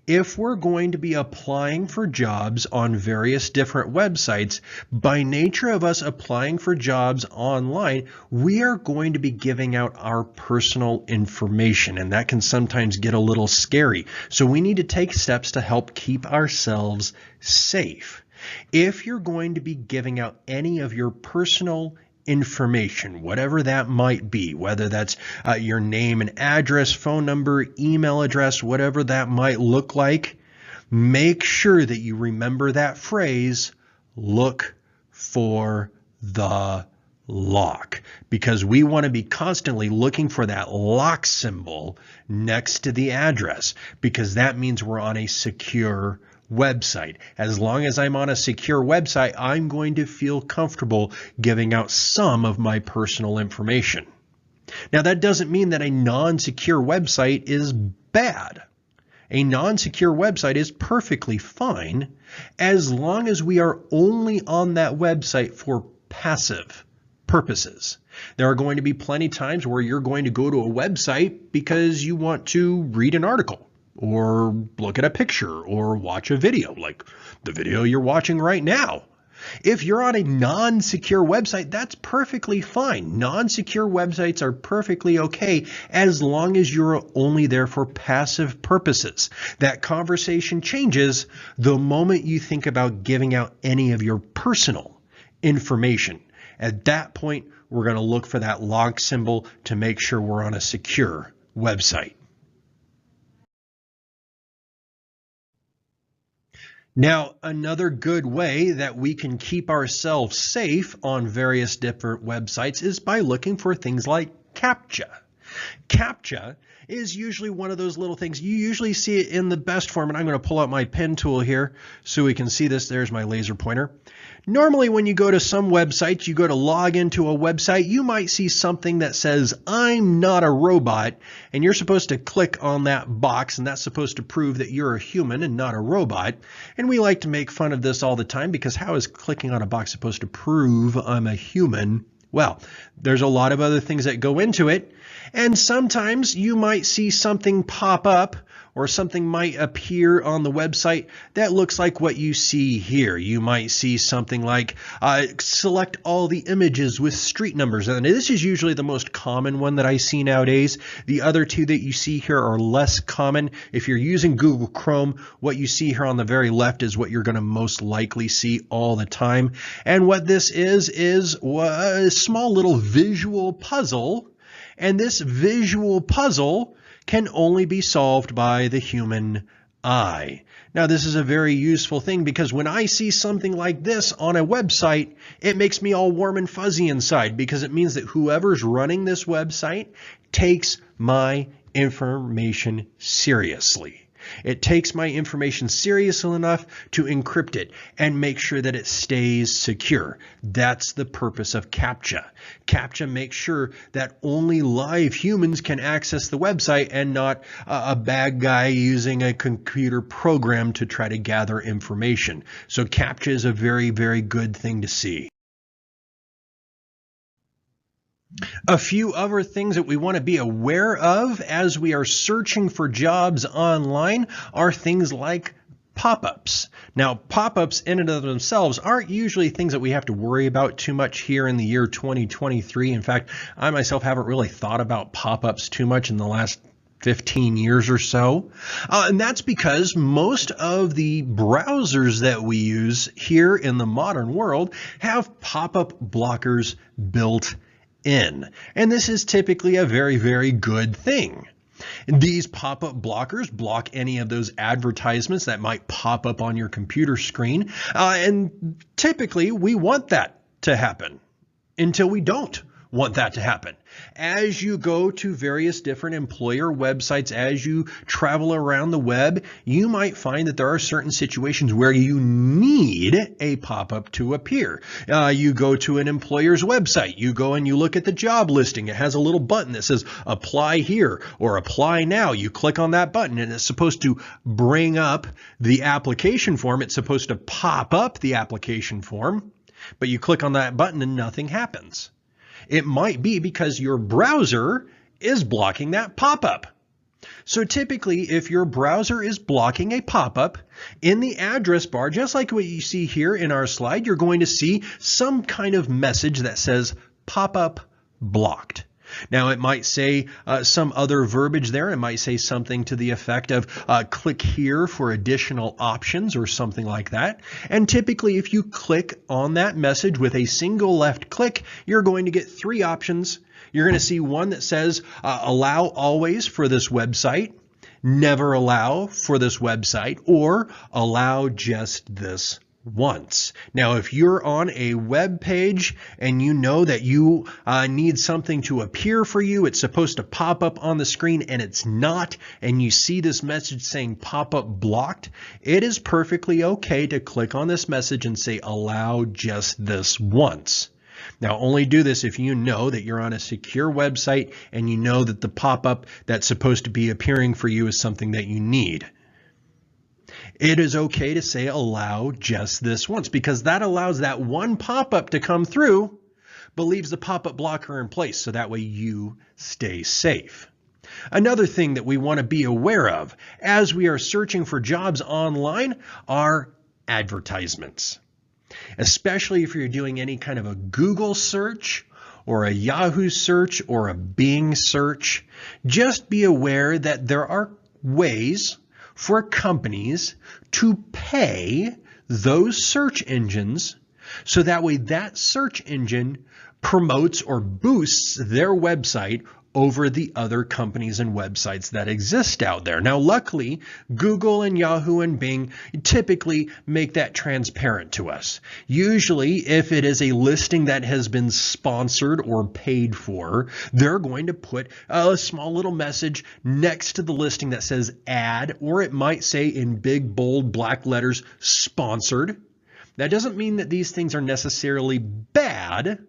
If we're going to be applying for jobs on various different websites, by nature of us applying for jobs online, we are going to be giving out our personal information, and that can sometimes get a little scary. So we need to take steps to help keep ourselves safe. If you're going to be giving out any of your personal information, whatever that might be, whether that's your name and address, phone number, email address, whatever that might look like, make sure that you remember that phrase, look for the lock, because we want to be constantly looking for that lock symbol next to the address, because that means we're on a secure website. As long as I'm on a secure website, I'm going to feel comfortable giving out some of my personal information. Now, that doesn't mean that a non-secure website is bad. A non-secure website is perfectly fine as long as we are only on that website for passive purposes. There are going to be plenty of times where you're going to go to a website because you want to read an article, or look at a picture, or watch a video, like the video you're watching right now. If you're on a non-secure website, that's perfectly fine. Non-secure websites are perfectly okay as long as you're only there for passive purposes. That conversation changes the moment you think about giving out any of your personal information. At that point, we're going to look for that lock symbol to make sure we're on a secure website. Now, another good way that we can keep ourselves safe on various different websites is by looking for things like CAPTCHA. CAPTCHA is usually one of those little things. You usually see it in the best form, and I'm going to pull out my pen tool here so we can see this. There's my laser pointer. Normally, when you go to some websites, you go to log into a website, you might see something that says, I'm not a robot, and you're supposed to click on that box, and that's supposed to prove that you're a human and not a robot. And we like to make fun of this all the time, because how is clicking on a box supposed to prove I'm a human? Well, there's a lot of other things that go into it. And sometimes you might see something pop up or something might appear on the website that looks like what you see here. You might see something like select all the images with street numbers. And this is usually the most common one that I see nowadays. The other two that you see here are less common. If you're using Google Chrome, what you see here on the very left is what you're going to most likely see all the time. And what this is a small little visual puzzle. And this visual puzzle can only be solved by the human eye. Now, this is a very useful thing because when I see something like this on a website, it makes me all warm and fuzzy inside because it means that whoever's running this website takes my information seriously. It takes my information seriously enough to encrypt it and make sure that it stays secure. That's the purpose of CAPTCHA. CAPTCHA makes sure that only live humans can access the website and not a bad guy using a computer program to try to gather information. So CAPTCHA is a very, very good thing to see. A few other things that we want to be aware of as we are searching for jobs online are things like pop-ups. Now, pop-ups in and of themselves aren't usually things that we have to worry about too much here in the year 2023. In fact, I myself haven't really thought about pop-ups too much in the last 15 years or so. And that's because most of the browsers that we use here in the modern world have pop-up blockers built in. And this is typically a very, very good thing. These pop-up blockers block any of those advertisements that might pop up on your computer screen. And typically we want that to happen until we don't want that to happen. As you go to various different employer websites, as you travel around the web, you might find that there are certain situations where you need a pop-up to appear. You go to an employer's website, you go and you look at the job listing. It has a little button that says apply here or apply now. You click on that button and it's supposed to bring up the application form. It's supposed to pop up the application form, but you click on that button and nothing happens. It might be because your browser is blocking that pop-up. So typically, if your browser is blocking a pop-up, in the address bar, just like what you see here in our slide, you're going to see some kind of message that says pop-up blocked. Now, it might say some other verbiage there. It might say something to the effect of click here for additional options or something like that. And typically, if you click on that message with a single left click, you're going to get three options. You're going to see one that says allow always for this website, never allow for this website, or allow just this once. Now, if you're on a web page and you know that you need something to appear for you, it's supposed to pop up on the screen and it's not, and you see this message saying pop-up blocked, it is perfectly okay to click on this message and say allow just this once. Now, only do this if you know that you're on a secure website and you know that the pop-up that's supposed to be appearing for you is something that you need. It is okay to say allow just this once because that allows that one pop-up to come through but leaves the pop-up blocker in place so that way you stay safe. Another thing that we want to be aware of as we are searching for jobs online are advertisements. Especially if you're doing any kind of a Google search or a Yahoo search or a Bing search, just be aware that there are ways for companies to pay those search engines so that way that search engine promotes or boosts their website over the other companies and websites that exist out there. Now, luckily, Google and Yahoo and Bing typically make that transparent to us. Usually, if it is a listing that has been sponsored or paid for, they're going to put a small little message next to the listing that says ad, or it might say in big, bold, black letters, sponsored. That doesn't mean that these things are necessarily bad.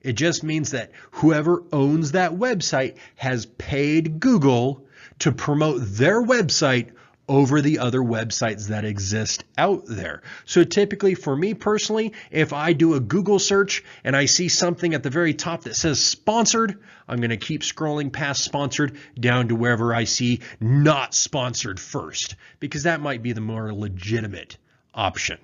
It just means that whoever owns that website has paid Google to promote their website over the other websites that exist out there. So typically for me personally, if I do a Google search and I see something at the very top that says sponsored, I'm going to keep scrolling past sponsored down to wherever I see not sponsored first, because that might be the more legitimate option.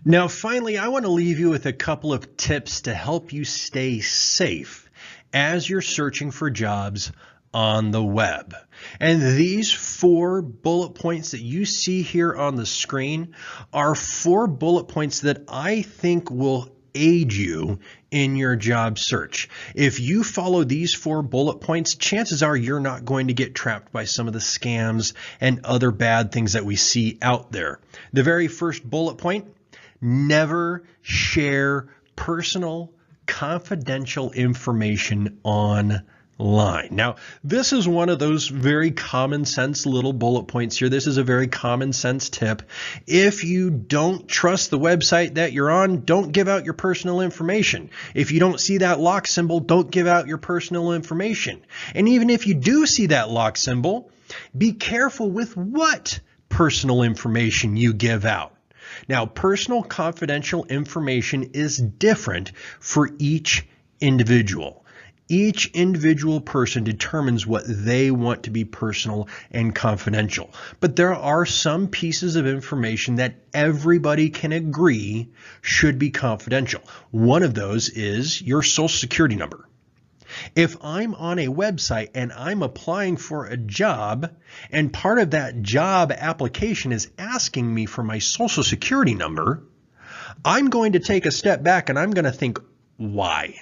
Now, finally, I want to leave you with a couple of tips to help you stay safe as you're searching for jobs on the web. And these 4 bullet points that you see here on the screen are 4 bullet points that I think will aid you in your job search. If you follow these 4 bullet points, chances are you're not going to get trapped by some of the scams and other bad things that we see out there. The very first bullet point: never share personal, confidential information online. Now, this is one of those very common sense little bullet points here. This is a very common sense tip. If you don't trust the website that you're on, don't give out your personal information. If you don't see that lock symbol, don't give out your personal information. And even if you do see that lock symbol, be careful with what personal information you give out. Now, personal confidential information is different for each individual. Each individual person determines what they want to be personal and confidential. But there are some pieces of information that everybody can agree should be confidential. One of those is your social security number. If I'm on a website and I'm applying for a job, and part of that job application is asking me for my social security number, I'm going to take a step back and I'm going to think, why?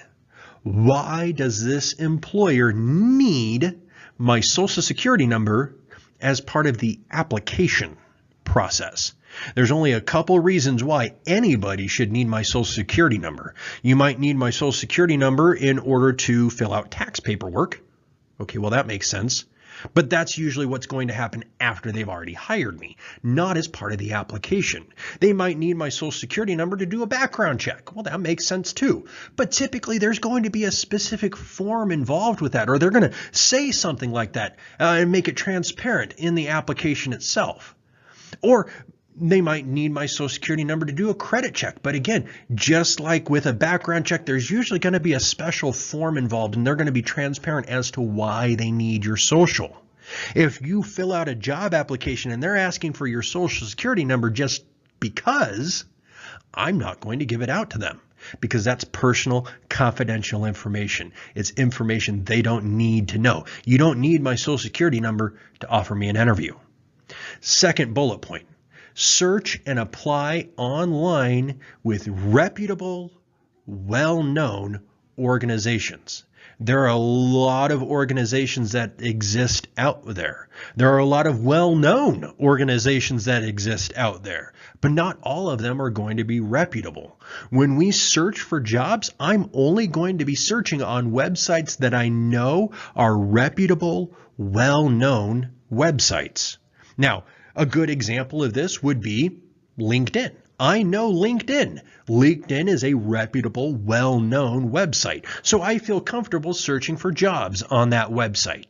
Why does this employer need my social security number as part of the application process? There's only a couple reasons why anybody should need my social security number. You might need my social security number in order to fill out tax paperwork. Okay, well, that makes sense. But that's usually what's going to happen after they've already hired me, not as part of the application. They might need my social security number to do a background check. Well, that makes sense too. But typically there's going to be a specific form involved with that, or they're going to say something like that and make it transparent in the application itself. Or they might need my social security number to do a credit check. But again, just like with a background check, there's usually going to be a special form involved, and they're going to be transparent as to why they need your social. If you fill out a job application and they're asking for your social security number just because, I'm not going to give it out to them, because that's personal, confidential information. It's information they don't need to know. You don't need my social security number to offer me an interview. Second bullet point: search and apply online with reputable, well-known organizations. There are a lot of organizations that exist out there. There are a lot of well-known organizations that exist out there, but not all of them are going to be reputable. When we search for jobs, I'm only going to be searching on websites that I know are reputable, well-known websites. Now, a good example of this would be LinkedIn. I know LinkedIn. LinkedIn is a reputable, well-known website, so I feel comfortable searching for jobs on that website.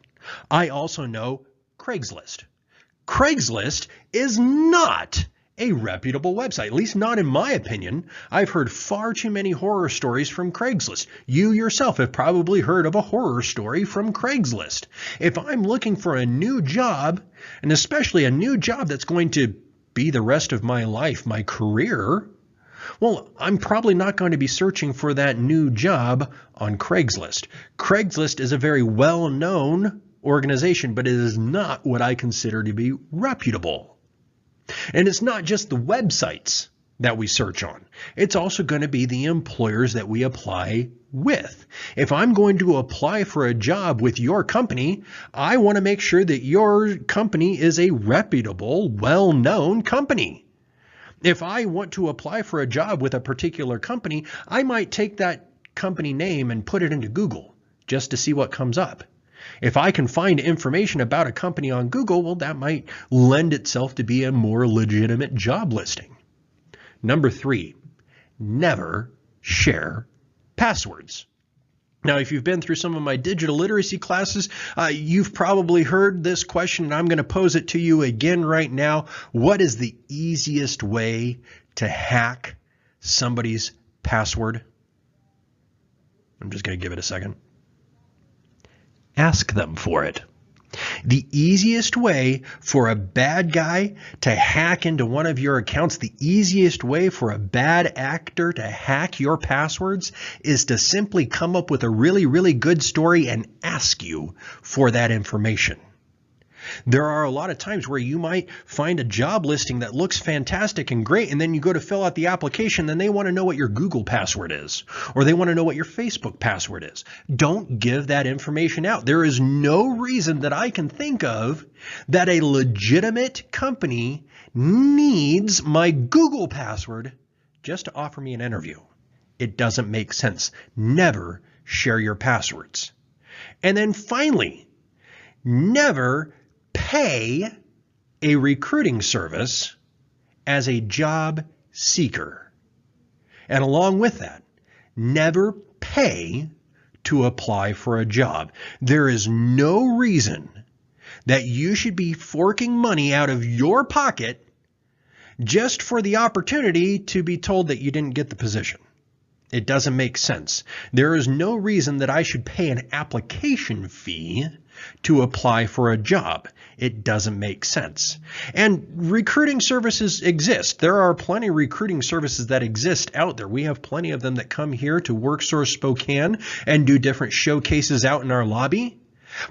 I also know Craigslist. Craigslist is not a reputable website, at least not in my opinion. I've heard far too many horror stories from Craigslist. You yourself have probably heard of a horror story from Craigslist. If I'm looking for a new job, and especially a new job that's going to be the rest of my life, my career, well, I'm probably not going to be searching for that new job on Craigslist. Craigslist is a very well-known organization, but it is not what I consider to be reputable. And it's not just the websites that we search on. It's also going to be the employers that we apply with. If I'm going to apply for a job with your company, I want to make sure that your company is a reputable, well-known company. If I want to apply for a job with a particular company, I might take that company name and put it into Google just to see what comes up. If I can find information about a company on Google, well, that might lend itself to be a more legitimate job listing. Number 3, never share passwords. Now, if you've been through some of my digital literacy classes, you've probably heard this question, and I'm going to pose it to you again right now. What is the easiest way to hack somebody's password? I'm just going to give it a second. Ask them for it. The easiest way for a bad guy to hack into one of your accounts, the easiest way for a bad actor to hack your passwords is to simply come up with a really, really good story and ask you for that information. There are a lot of times where you might find a job listing that looks fantastic and great, and then you go to fill out the application, then they want to know what your Google password is, or they want to know what your Facebook password is. Don't give that information out. There is no reason that I can think of that a legitimate company needs my Google password just to offer me an interview. It doesn't make sense. Never share your passwords. And then finally, never pay a recruiting service as a job seeker. And along with that, never pay to apply for a job. There is no reason that you should be forking money out of your pocket just for the opportunity to be told that you didn't get the position. It doesn't make sense. There is no reason that I should pay an application fee to apply for a job. It doesn't make sense. And recruiting services exist. There are plenty of recruiting services that exist out there. We have plenty of them that come here to WorkSource Spokane and do different showcases out in our lobby,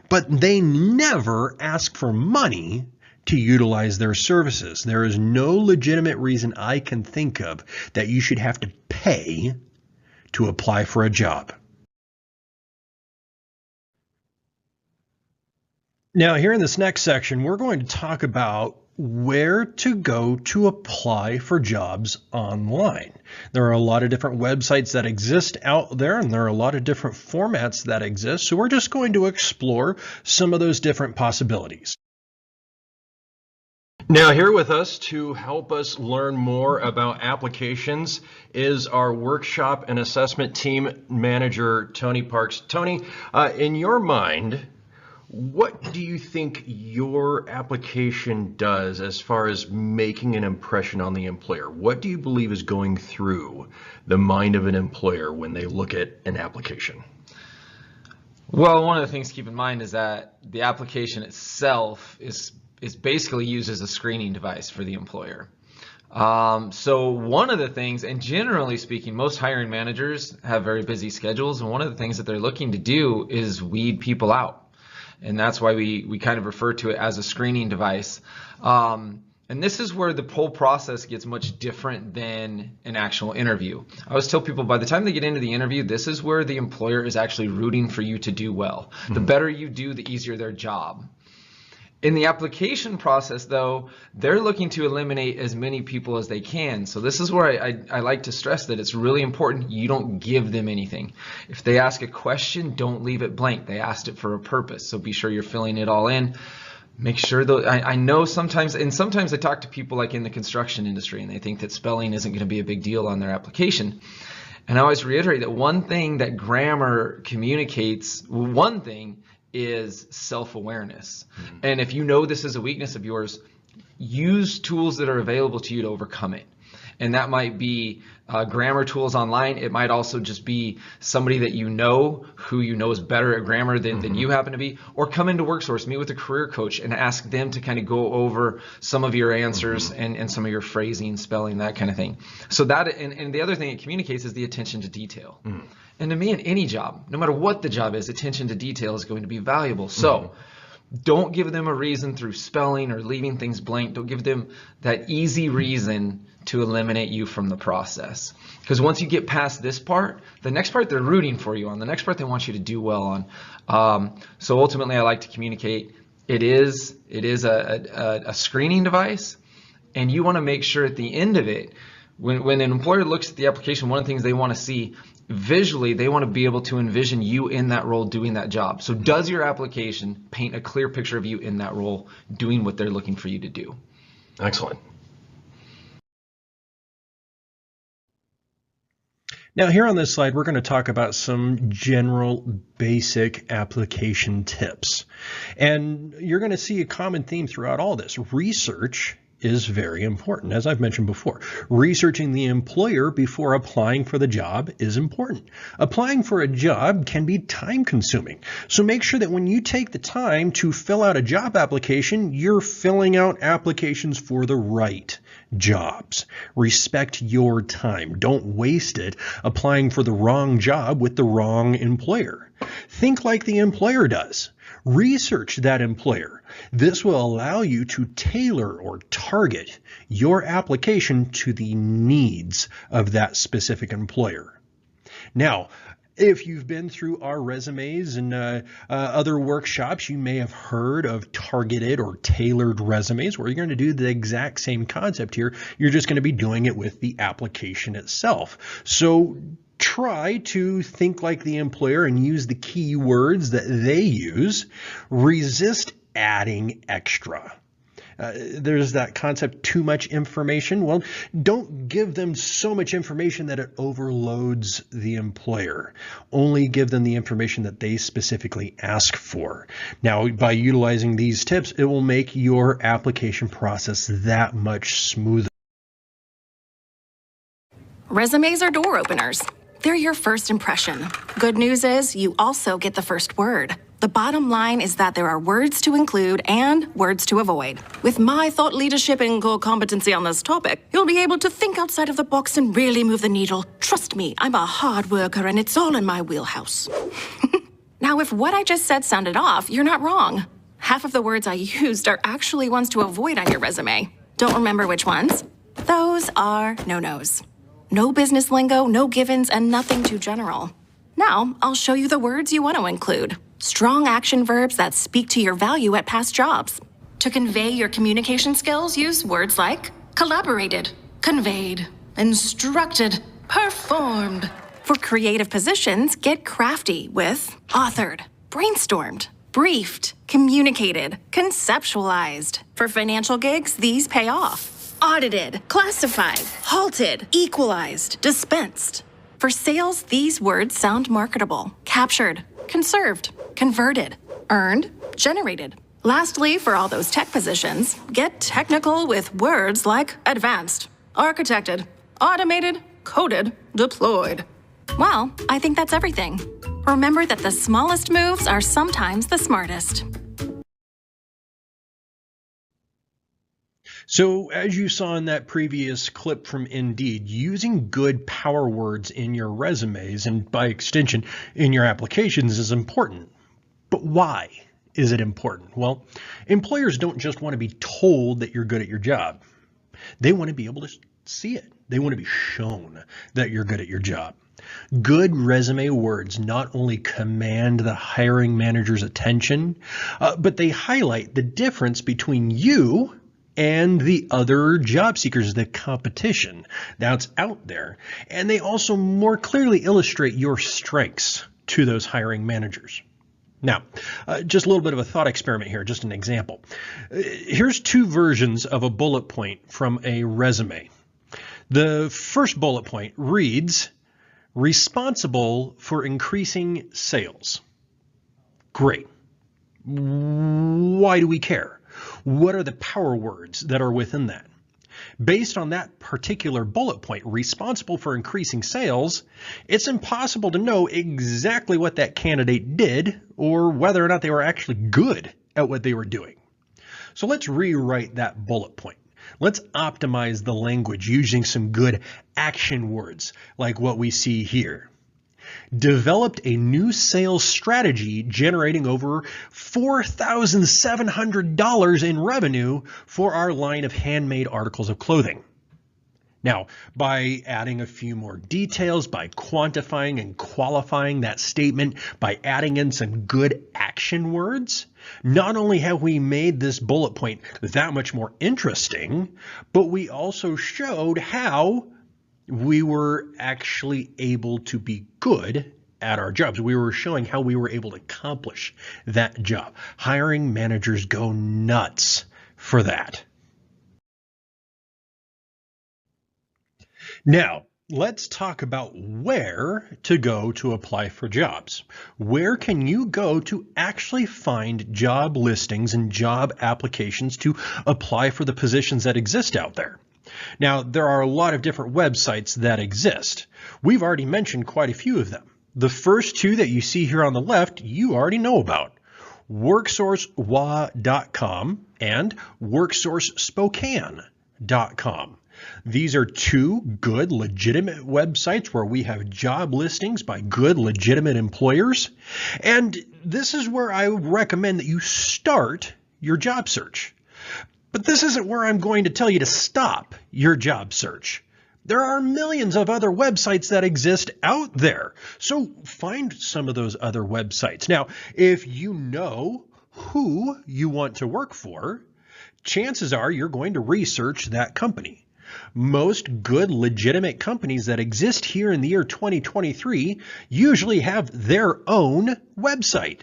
but they never ask for money to utilize their services. There is no legitimate reason I can think of that you should have to pay to apply for a job. Now, here in this next section, we're going to talk about where to go to apply for jobs online. There are a lot of different websites that exist out there, and there are a lot of different formats that exist. So we're just going to explore some of those different possibilities. Now, here with us to help us learn more about applications is our workshop and assessment team manager, Tony Parks. Tony, in your mind, what do you think your application does as far as making an impression on the employer? What do you believe is going through the mind of an employer when they look at an application? Well, one of the things to keep in mind is that the application itself is basically used as a screening device for the employer. So one of the things, and generally speaking, most hiring managers have very busy schedules, and one of the things that they're looking to do is weed people out. And that's why we kind of refer to it as a screening device. And this is where the whole process gets much different than an actual interview. I always tell people by the time they get into the interview, this is where the employer is actually rooting for you to do well. The better you do, the easier their job. In the application process, though, they're looking to eliminate as many people as they can. So this is where I like to stress that it's really important you don't give them anything. If they ask a question, don't leave it blank. They asked it for a purpose, so be sure you're filling it all in. Make sure, though, I know sometimes I talk to people like in the construction industry, and they think that spelling isn't going to be a big deal on their application. And I always reiterate that one thing that grammar communicates, one thing is self-awareness. And if you know this is a weakness of yours, use tools that are available to you to overcome it. And that might be grammar tools online. It might also just be somebody that you know who you know is better at grammar than you happen to be, or come into WorkSource, meet with a career coach and ask them to kind of go over some of your answers and some of your phrasing, spelling, that kind of thing. So that, and the other thing it communicates is the attention to detail. And to me, in any job, no matter what the job is, attention to detail is going to be valuable. So don't give them a reason through spelling or leaving things blank. Don't give them that easy reason to eliminate you from the process. Because once you get past this part, the next part they're rooting for you on. The next part they want you to do well on. So ultimately, I like to communicate. It is a screening device, and you want to make sure at the end of it, when an employer looks at the application, one of the things they want to see visually, they want to be able to envision you in that role doing that job. So does your application paint a clear picture of you in that role doing what they're looking for you to do? Excellent. Now here on this slide, we're going to talk about some general basic application tips. And you're going to see a common theme throughout all this. Research is very important. As I've mentioned before, researching the employer before applying for the job is important. Applying for a job can be time consuming. So make sure that when you take the time to fill out a job application, you're filling out applications for the right jobs. Respect your time. Don't waste it applying for the wrong job with the wrong employer. Think like the employer does. Research that employer. This will allow you to tailor or target your application to the needs of that specific employer. Now, if you've been through our resumes and other workshops, you may have heard of targeted or tailored resumes, where you're going to do the exact same concept here. You're just going to be doing it with the application itself. So try to think like the employer and use the key words that they use. Resist adding extra. There's that concept, too much information. Well, don't give them so much information that it overloads the employer. Only give them the information that they specifically ask for. Now, by utilizing these tips, it will make your application process that much smoother. Resumes are door openers. They're your first impression. Good news is you also get the first word. The bottom line is that there are words to include and words to avoid. With my thought leadership and core competency on this topic, you'll be able to think outside of the box and really move the needle. Trust me, I'm a hard worker and it's all in my wheelhouse. Now, if what I just said sounded off, you're not wrong. Half of the words I used are actually ones to avoid on your resume. Don't remember which ones? Those are no-nos. No business lingo, no givens, and nothing too general. Now, I'll show you the words you want to include. Strong action verbs that speak to your value at past jobs. To convey your communication skills, use words like collaborated, conveyed, instructed, performed. For creative positions, get crafty with authored, brainstormed, briefed, communicated, conceptualized. For financial gigs, these pay off. Audited, classified, halted, equalized, dispensed. For sales, these words sound marketable. Captured, conserved, converted, earned, generated. Lastly, for all those tech positions, get technical with words like advanced, architected, automated, coded, deployed. Well, I think that's everything. Remember that the smallest moves are sometimes the smartest. So as you saw in that previous clip from Indeed, using good power words in your resumes and by extension in your applications is important. But why is it important? Well, employers don't just want to be told that you're good at your job. They want to be able to see it. They want to be shown that you're good at your job. Good resume words not only command the hiring manager's attention, but they highlight the difference between you and the other job seekers, the competition that's out there. And they also more clearly illustrate your strengths to those hiring managers. Now, just a little bit of a thought experiment here, just an example. Here's two versions of a bullet point from a resume. The first bullet point reads, responsible for increasing sales. Great. Why do we care? What are the power words that are within that? Based on that particular bullet point, responsible for increasing sales, it's impossible to know exactly what that candidate did or whether or not they were actually good at what they were doing. So let's rewrite that bullet point. Let's optimize the language using some good action words like what we see here. Developed a new sales strategy generating over $4,700 in revenue for our line of handmade articles of clothing. Now, by adding a few more details, by quantifying and qualifying that statement, by adding in some good action words, not only have we made this bullet point that much more interesting, but we also showed how we were actually able to be good at our jobs. We were showing how we were able to accomplish that job. Hiring managers go nuts for that. Now, let's talk about where to go to apply for jobs. Where can you go to actually find job listings and job applications to apply for the positions that exist out there? Now, there are a lot of different websites that exist. We've already mentioned quite a few of them. The first two that you see here on the left, you already know about. WorkSourceWA.gov and WorkSourceSpokane.com. These are two good, legitimate websites where we have job listings by good, legitimate employers. And this is where I would recommend that you start your job search. But this isn't where I'm going to tell you to stop your job search. There are millions of other websites that exist out there. So find some of those other websites. Now, if you know who you want to work for, chances are you're going to research that company. Most good, legitimate companies that exist here in the year 2023 usually have their own website.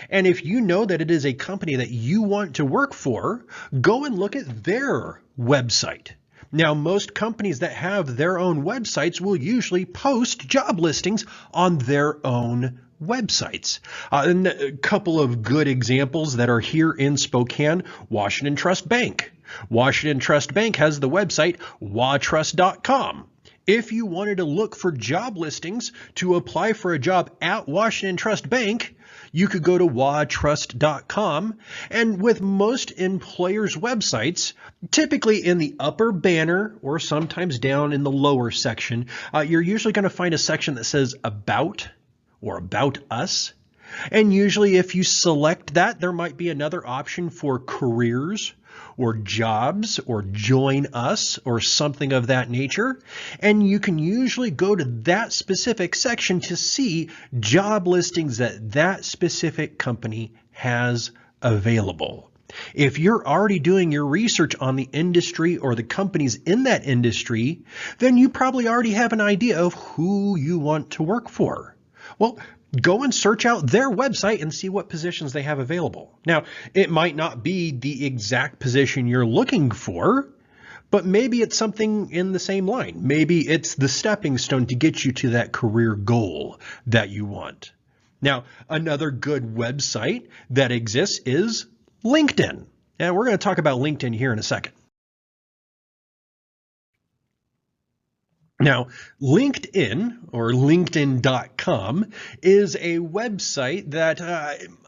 And if you know that it is a company that you want to work for, go and look at their website. Now, most companies that have their own websites will usually post job listings on their own websites. And a couple of good examples that are here in Spokane, Washington Trust Bank. Washington Trust Bank has the website watrust.com. If you wanted to look for job listings to apply for a job at Washington Trust Bank, you could go to watrust.com, and with most employers' websites, typically in the upper banner or sometimes down in the lower section, you're usually going to find a section that says About or About Us. And usually if you select that, there might be another option for careers or jobs or join us or something of that nature. And you can usually go to that specific section to see job listings that that specific company has available. If you're already doing your research on the industry or the companies in that industry, then you probably already have an idea of who you want to work for. Well, go and search out their website and see what positions they have available. Now, it might not be the exact position you're looking for, but maybe it's something in the same line. Maybe it's the stepping stone to get you to that career goal that you want. Now, another good website that exists is LinkedIn. And we're going to talk about LinkedIn here in a second. Now, LinkedIn or LinkedIn.com is a website that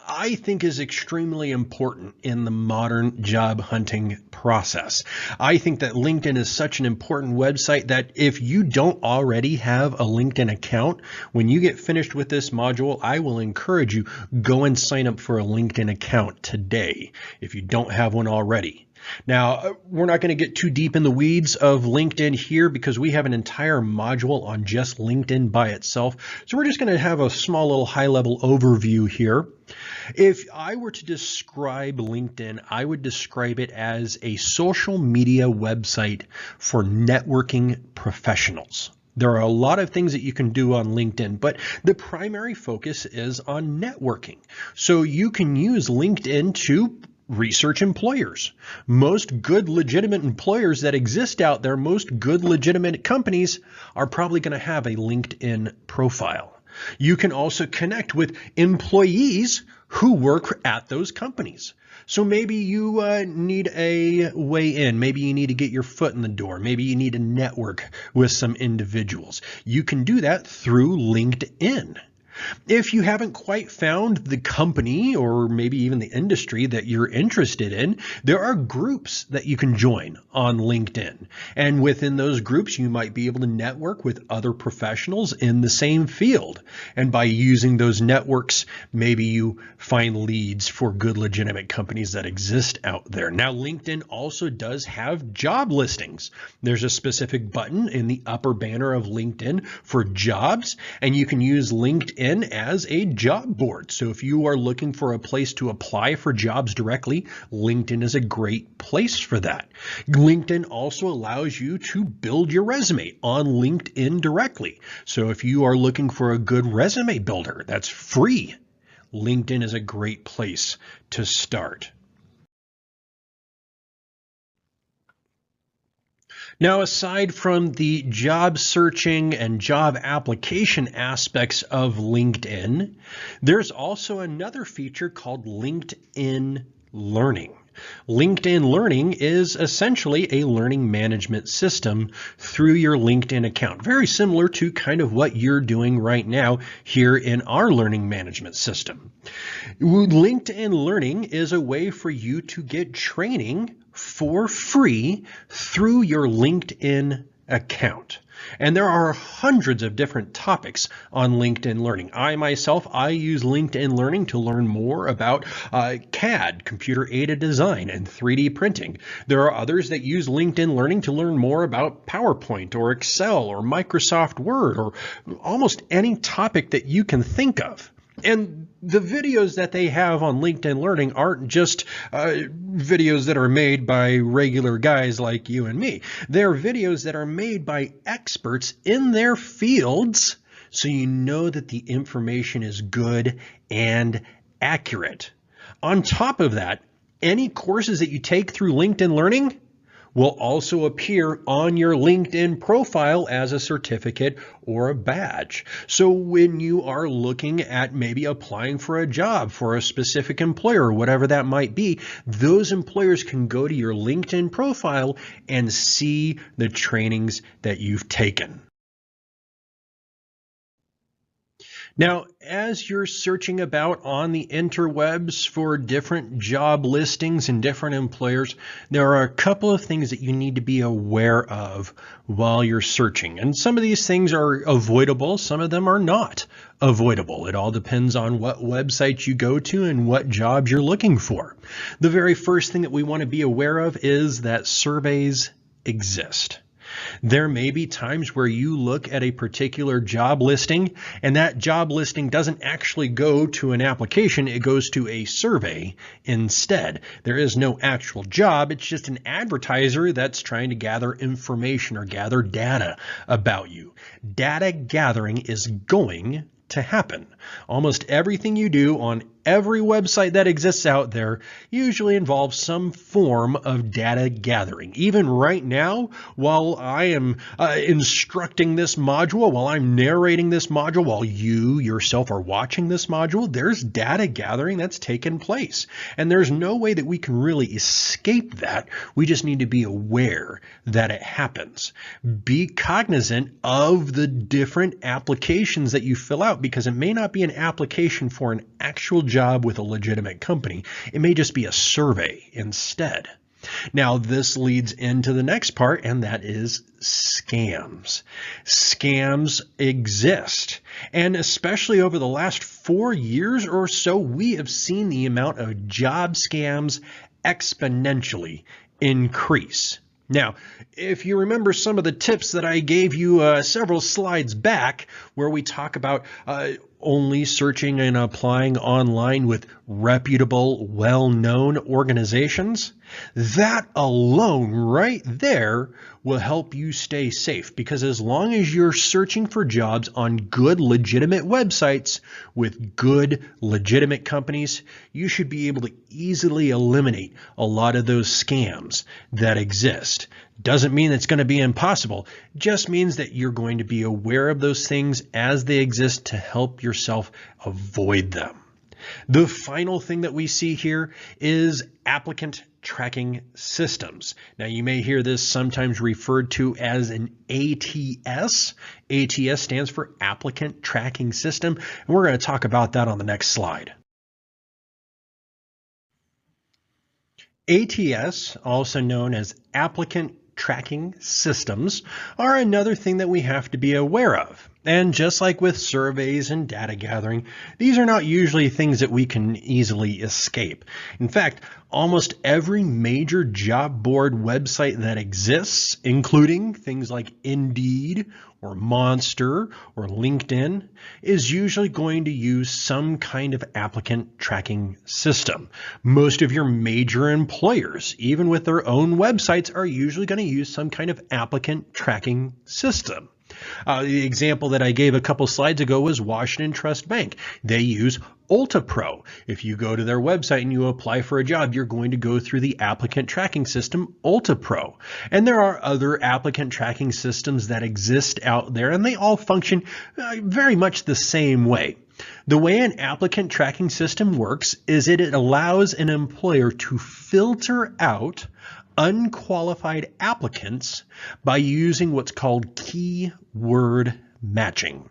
I think is extremely important in the modern job hunting process. I think that LinkedIn is such an important website that if you don't already have a LinkedIn account, when you get finished with this module, I will encourage you, go and sign up for a LinkedIn account today if you don't have one already. Now, we're not going to get too deep in the weeds of LinkedIn here because we have an entire module on just LinkedIn by itself. So we're just going to have a small little high-level overview here. If I were to describe LinkedIn, I would describe it as a social media website for networking professionals. There are a lot of things that you can do on LinkedIn, but the primary focus is on networking. So you can use LinkedIn to research employers. Most good legitimate employers that exist out there, most good legitimate companies are probably going to have a LinkedIn profile. You can also connect with employees who work at those companies. So maybe you need a way in. Maybe you need to get your foot in the door. Maybe you need to network with some individuals. You can do that through LinkedIn. If you haven't quite found the company or maybe even the industry that you're interested in, there are groups that you can join on LinkedIn. And within those groups, you might be able to network with other professionals in the same field. And by using those networks, maybe you find leads for good, legitimate companies that exist out there. Now, LinkedIn also does have job listings. There's a specific button in the upper banner of LinkedIn for jobs, and you can use LinkedIn as a job board. So if you are looking for a place to apply for jobs directly, LinkedIn is a great place for that. LinkedIn also allows you to build your resume on LinkedIn directly. So if you are looking for a good resume builder that's free, LinkedIn is a great place to start. Now, aside from the job searching and job application aspects of LinkedIn, there's also another feature called LinkedIn Learning. LinkedIn Learning is essentially a learning management system through your LinkedIn account, very similar to kind of what you're doing right now here in our learning management system. LinkedIn Learning is a way for you to get training for free through your LinkedIn account. And there are hundreds of different topics on LinkedIn Learning. I use LinkedIn Learning to learn more about CAD, computer-aided design, and 3D printing. There are others that use LinkedIn Learning to learn more about PowerPoint or Excel or Microsoft Word or almost any topic that you can think of. And the videos that they have on LinkedIn Learning aren't just videos that are made by regular guys like you and me. They're videos that are made by experts in their fields, so you know that the information is good and accurate. On top of that, any courses that you take through LinkedIn Learning will also appear on your LinkedIn profile as a certificate or a badge. So when you are looking at maybe applying for a job for a specific employer, whatever that might be, those employers can go to your LinkedIn profile and see the trainings that you've taken. Now, as you're searching about on the interwebs for different job listings and different employers, there are a couple of things that you need to be aware of while you're searching. And some of these things are avoidable, some of them are not avoidable. It all depends on what website you go to and what jobs you're looking for. The very first thing that we want to be aware of is that surveys exist. There may be times where you look at a particular job listing and that job listing doesn't actually go to an application, it goes to a survey instead. There is no actual job, it's just an advertiser that's trying to gather information or gather data about you. Data gathering is going to happen. Almost everything you do on every website that exists out there usually involves some form of data gathering. Even right now, while I am instructing this module, while I'm narrating this module, while you yourself are watching this module, there's data gathering that's taken place. And there's no way that we can really escape that. We just need to be aware that it happens. Be cognizant of the different applications that you fill out, because it may not be an application for an actual job with a legitimate company. It may just be a survey instead. Now, this leads into the next part, and that is scams. Scams exist, and especially over the last 4 years or so, we have seen the amount of job scams exponentially increase. Now, if you remember some of the tips that I gave you several slides back, where we talk about only searching and applying online with reputable, well-known organizations, that alone right there will help you stay safe, because as long as you're searching for jobs on good, legitimate websites with good, legitimate companies, you should be able to easily eliminate a lot of those scams that exist. Doesn't mean it's going to be impossible, just means that you're going to be aware of those things as they exist to help yourself avoid them. The final thing that we see here is applicant tracking systems. Now, you may hear this sometimes referred to as an ATS. ATS stands for Applicant Tracking System, and we're going to talk about that on the next slide. ATS, also known as Applicant Tracking Systems, are another thing that we have to be aware of. And just like with surveys and data gathering, these are not usually things that we can easily escape. In fact, almost every major job board website that exists, including things like Indeed or Monster or LinkedIn, is usually going to use some kind of applicant tracking system. Most of your major employers, even with their own websites, are usually going to use some kind of applicant tracking system. The example that I gave a couple slides ago was Washington Trust Bank. They use UltraPro. If you go to their website and you apply for a job, you're going to go through the applicant tracking system, UltraPro. And there are other applicant tracking systems that exist out there, and they all function very much the same way. The way an applicant tracking system works is it allows an employer to filter out unqualified applicants by using what's called keyword matching.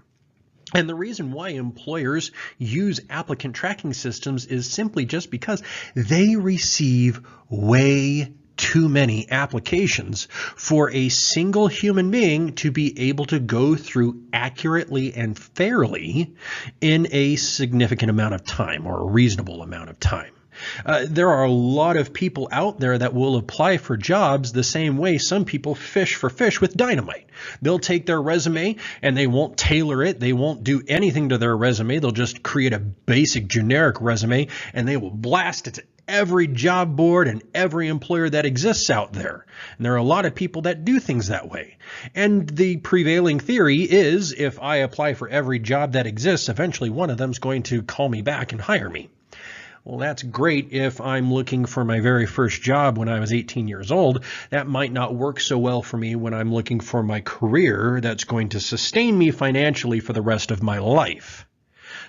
And the reason why employers use applicant tracking systems is simply just because they receive way too many applications for a single human being to be able to go through accurately and fairly in a significant amount of time, or a reasonable amount of time. There are a lot of people out there that will apply for jobs the same way some people fish for fish with dynamite. They'll take their resume and they won't tailor it. They won't do anything to their resume. They'll just create a basic generic resume and they will blast it to every job board and every employer that exists out there. And there are a lot of people that do things that way. And the prevailing theory is if I apply for every job that exists, eventually one of them is going to call me back and hire me. Well, that's great if I'm looking for my very first job when I was 18 years old. That might not work so well for me when I'm looking for my career that's going to sustain me financially for the rest of my life.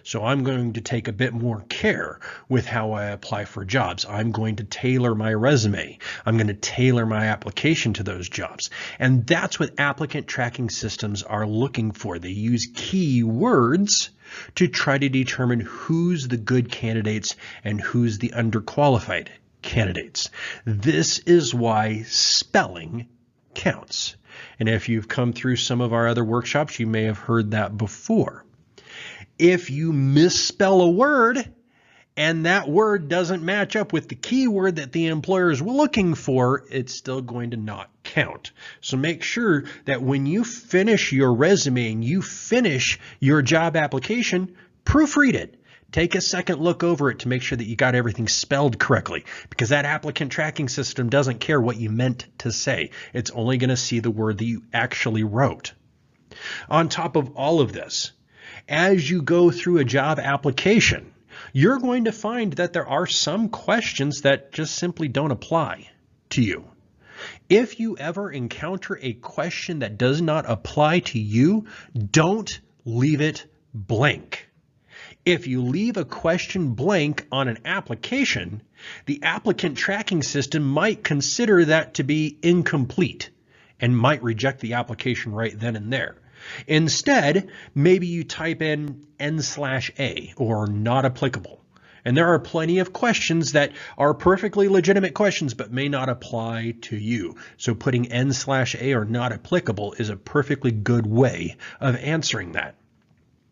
So I'm going to take a bit more care with how I apply for jobs. I'm going to tailor my resume. I'm going to tailor my application to those jobs. And that's what applicant tracking systems are looking for. They use keywords to try to determine who's the good candidates and who's the underqualified candidates. This is why spelling counts. And if you've come through some of our other workshops, you may have heard that before. If you misspell a word and that word doesn't match up with the keyword that the employer is looking for, it's still going to not count. So make sure that when you finish your resume and you finish your job application, proofread it. Take a second look over it to make sure that you got everything spelled correctly, because that applicant tracking system doesn't care what you meant to say. It's only going to see the word that you actually wrote. On top of all of this, as you go through a job application, you're going to find that there are some questions that just simply don't apply to you. If you ever encounter a question that does not apply to you, don't leave it blank. If you leave a question blank on an application, the applicant tracking system might consider that to be incomplete and might reject the application right then and there. Instead, maybe you type in N/A or not applicable. And there are plenty of questions that are perfectly legitimate questions but may not apply to you. So putting N/A or not applicable is a perfectly good way of answering that.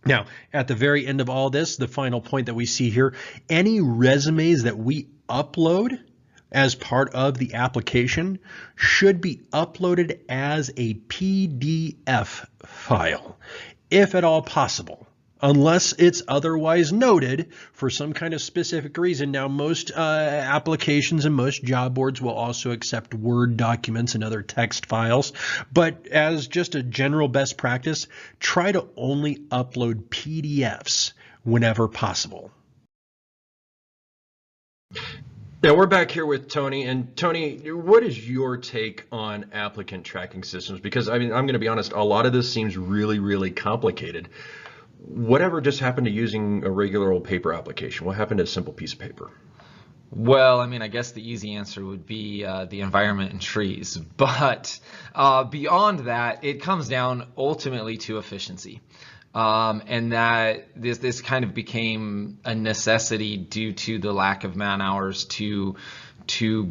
Now, at the very end of all this, the final point that we see here, any resumes that we upload as part of the application should be uploaded as a PDF file, if at all possible, unless it's otherwise noted for some kind of specific reason. Now, most applications and most job boards will also accept Word documents and other text files, but as just a general best practice, try to only upload PDFs whenever possible. Yeah, we're back here with Tony. And Tony, what is your take on applicant tracking systems? Because I mean, I'm going to be honest, a lot of this seems really, really complicated. Whatever just happened to using a regular old paper application? What happened to a simple piece of paper? Well, I mean, I guess the easy answer would be the environment and trees. But beyond that, it comes down ultimately to efficiency. And that this kind of became a necessity due to the lack of man hours to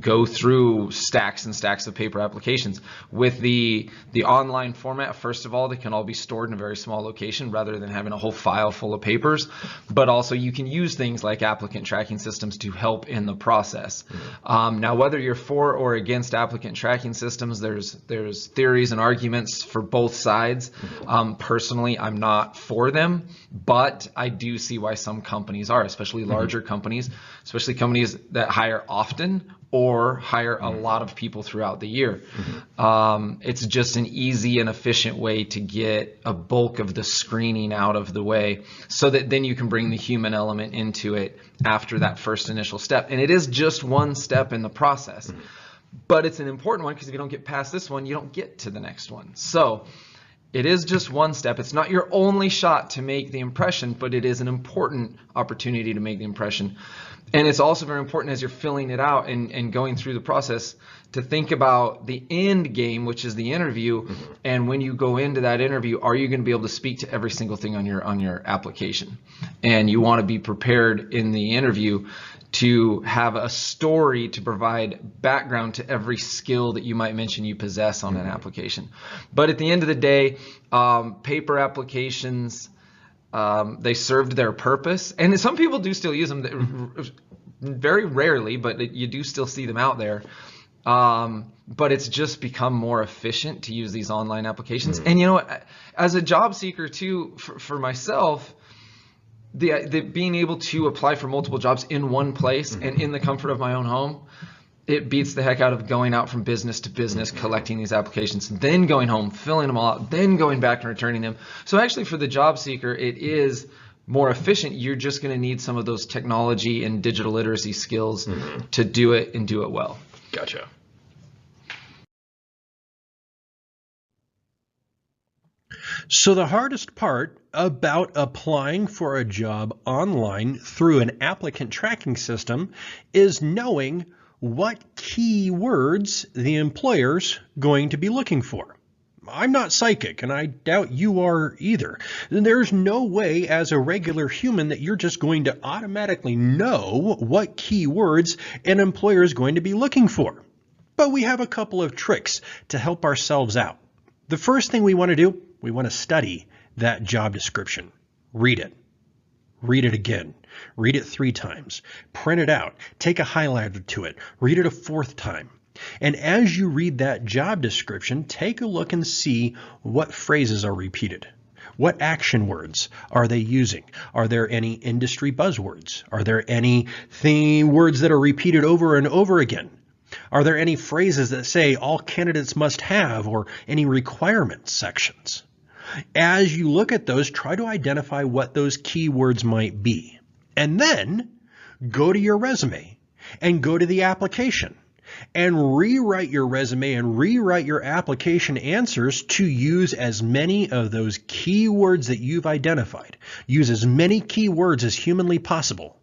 go through stacks and stacks of paper applications. With the online format, first of all, they can all be stored in a very small location rather than having a whole file full of papers. But also you can use things like applicant tracking systems to help in the process. Now, whether you're for or against applicant tracking systems, there's theories and arguments for both sides. Personally, I'm not for them, but I do see why some companies are, especially larger companies, especially companies that hire often. position or hire a lot of people throughout the year. It's just an easy and efficient way to get a bulk of the screening out of the way so that then you can bring the human element into it after that first initial step. And it is just one step in the process, but it's an important one because if you don't get past this one, you don't get to the next one. So it is just one step. It's not your only shot to make the impression, but it is an important opportunity to make the impression. And it's also very important as you're filling it out and going through the process to think about the end game, which is the interview. And when you go into that interview, are you going to be able to speak to every single thing on your application? And you want to be prepared in the interview to have a story to provide background to every skill that you might mention you possess on an application. But at the end of the day, paper applications, they served their purpose. And some people do still use them, very rarely, but you do still see them out there. But it's just become more efficient to use these online applications. And you know what, as a job seeker too, for myself, the being able to apply for multiple jobs in one place and in the comfort of my own home, it beats the heck out of going out from business to business, collecting these applications, then going home, filling them all out, then going back and returning them. So actually for the job seeker, it is more efficient. You're just going to need some of those technology and digital literacy skills to do it and do it well. Gotcha. So the hardest part about applying for a job online through an applicant tracking system is knowing what keywords the employer's going to be looking for. I'm not psychic, and I doubt you are either. There's no way as a regular human that you're just going to automatically know what keywords an employer is going to be looking for. But we have a couple of tricks to help ourselves out. The first thing we want to do, we want to study that job description. Read it. Read it again. Read it 3 times. Print it out. Take a highlighter to it. Read it a 4th time. And as you read that job description, take a look and see what phrases are repeated. What action words are they using? Are there any industry buzzwords? Are there any words that are repeated over and over again? Are there any phrases that say all candidates must have or any requirements sections? As you look at those, try to identify what those keywords might be. And then go to your resume and go to the application and rewrite your resume and rewrite your application answers to use as many of those keywords that you've identified. Use as many keywords as humanly possible.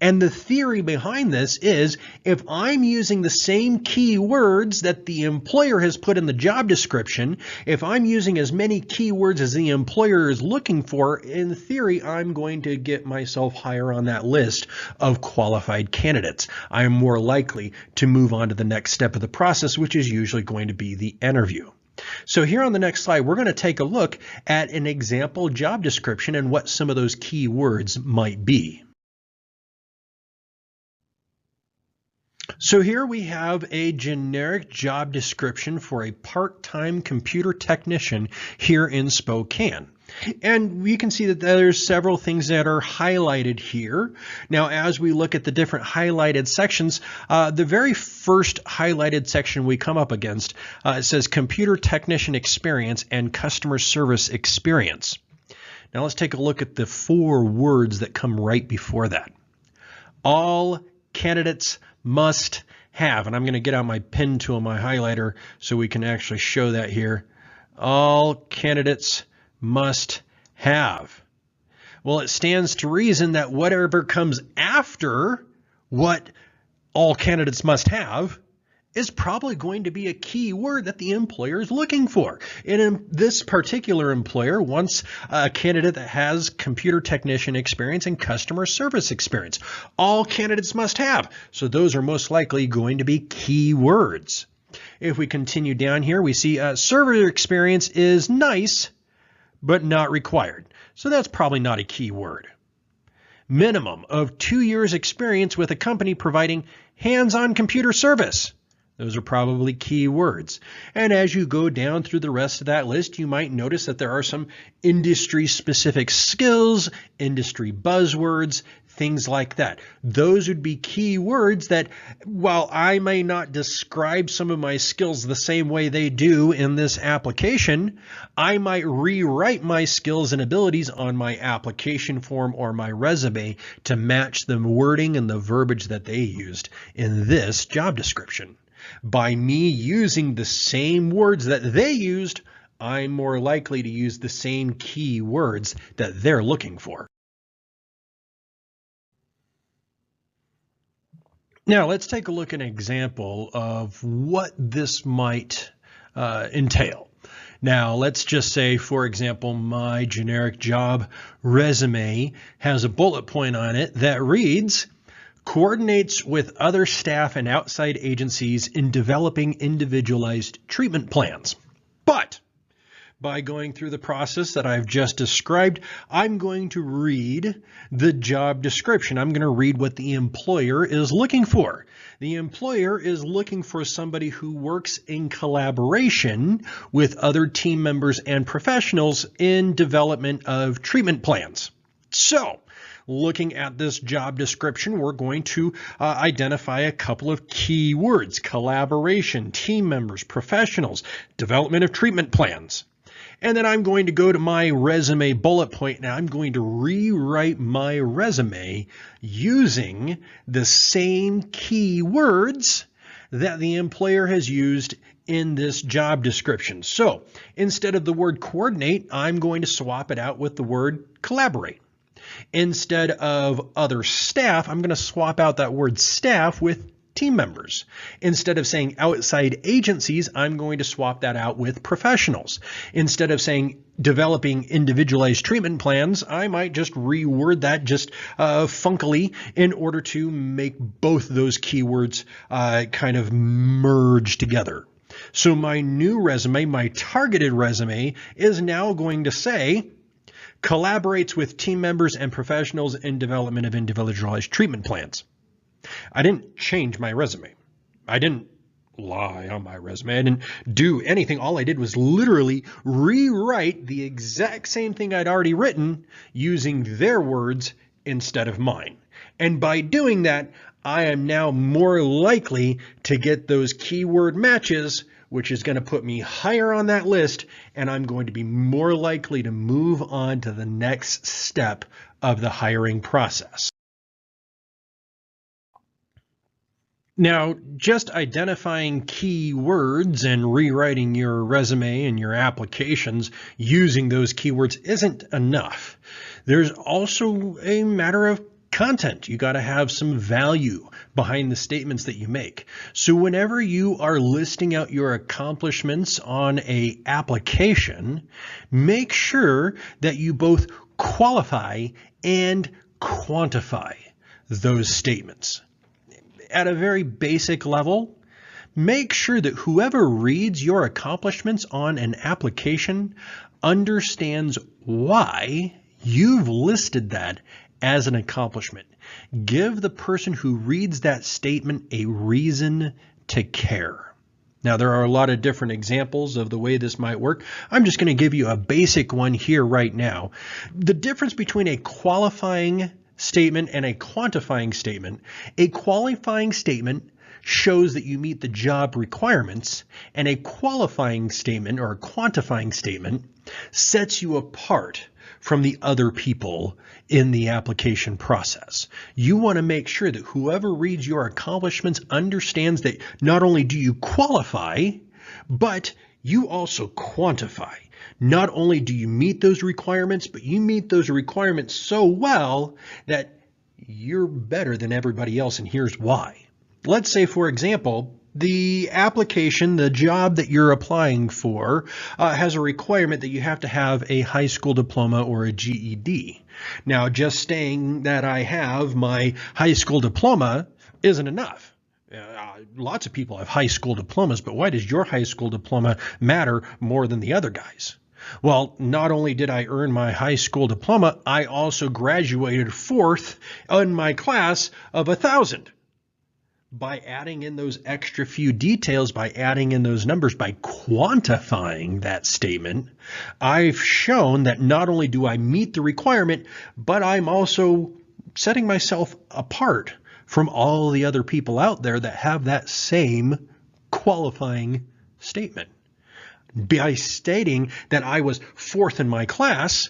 And the theory behind this is if I'm using the same keywords that the employer has put in the job description, if I'm using as many keywords as the employer is looking for, in theory, I'm going to get myself higher on that list of qualified candidates. I'm more likely to move on to the next step of the process, which is usually going to be the interview. So here on the next slide, we're going to take a look at an example job description and what some of those keywords might be. So here we have a generic job description for a part-time computer technician here in Spokane. And we can see that there's several things that are highlighted here. Now, as we look at the different highlighted sections, the very first highlighted section we come up against, it says computer technician experience and customer service experience. Now let's take a look at the 4 words that come right before that. All candidates must have, and I'm going to get out my pen tool, my highlighter, so we can actually show that here. All candidates must have. Well, it stands to reason that whatever comes after what all candidates must have is probably going to be a key word that the employer is looking for. And this particular employer wants a candidate that has computer technician experience and customer service experience. All candidates must have. So those are most likely going to be key words. If we continue down here, we see server experience is nice, but not required. So that's probably not a key word. Minimum of 2 years experience with a company providing hands-on computer service. Those are probably key words. And as you go down through the rest of that list, you might notice that there are some industry-specific skills, industry buzzwords, things like that. Those would be key words that, while I may not describe some of my skills the same way they do in this application, I might rewrite my skills and abilities on my application form or my resume to match the wording and the verbiage that they used in this job description. By me using the same words that they used, I'm more likely to use the same key words that they're looking for. Now, let's take a look at an example of what this might entail. Now, let's just say, for example, my generic job resume has a bullet point on it that reads, coordinates with other staff and outside agencies in developing individualized treatment plans. But by going through the process that I've just described, I'm going to read the job description. I'm going to read what the employer is looking for. The employer is looking for somebody who works in collaboration with other team members and professionals in development of treatment plans. So, looking at this job description, we're going to identify a couple of key words: collaboration, team members, professionals, development of treatment plans. And then I'm going to go to my resume bullet point. Now I'm going to rewrite my resume using the same key words that the employer has used in this job description. So instead of the word coordinate, I'm going to swap it out with the word collaborate. Instead of other staff, I'm going to swap out that word staff with team members. Instead of saying outside agencies, I'm going to swap that out with professionals. Instead of saying developing individualized treatment plans, I might just reword that just funkily in order to make both those keywords kind of merge together. So my new resume, my targeted resume, is now going to say collaborates with team members and professionals in development of individualized treatment plans. I didn't change my resume. I didn't lie on my resume. I didn't do anything. All I did was literally rewrite the exact same thing I'd already written using their words instead of mine. And by doing that, I am now more likely to get those keyword matches, which is going to put me higher on that list, and I'm going to be more likely to move on to the next step of the hiring process. Now, just identifying keywords and rewriting your resume and your applications using those keywords isn't enough. There's also a matter of content. You got to have some value behind the statements that you make. So whenever you are listing out your accomplishments on an application, make sure that you both qualify and quantify those statements. At a very basic level, make sure that whoever reads your accomplishments on an application understands why you've listed that as an accomplishment. Give the person who reads that statement a reason to care. Now, there are a lot of different examples of the way this might work. I'm just going to give you a basic one here right now. The difference between a qualifying statement and a quantifying statement. A qualifying statement shows that you meet the job requirements, and a qualifying statement or a quantifying statement sets you apart from the other people in the application process. You want to make sure that whoever reads your accomplishments understands that not only do you qualify, but you also quantify. Not only do you meet those requirements, but you meet those requirements so well that you're better than everybody else, and here's why. Let's say, for example, the application, the job that you're applying for, has a requirement that you have to have a high school diploma or a GED. Now, just saying that I have my high school diploma isn't enough. Lots of people have high school diplomas, but why does your high school diploma matter more than the other guys? Well, not only did I earn my high school diploma, I also graduated fourth in my class of 1,000. by adding in those extra few details, by adding in those numbers, by quantifying that statement, I've shown that not only do I meet the requirement, but I'm also setting myself apart from all the other people out there that have that same qualifying statement. By stating that I was fourth in my class,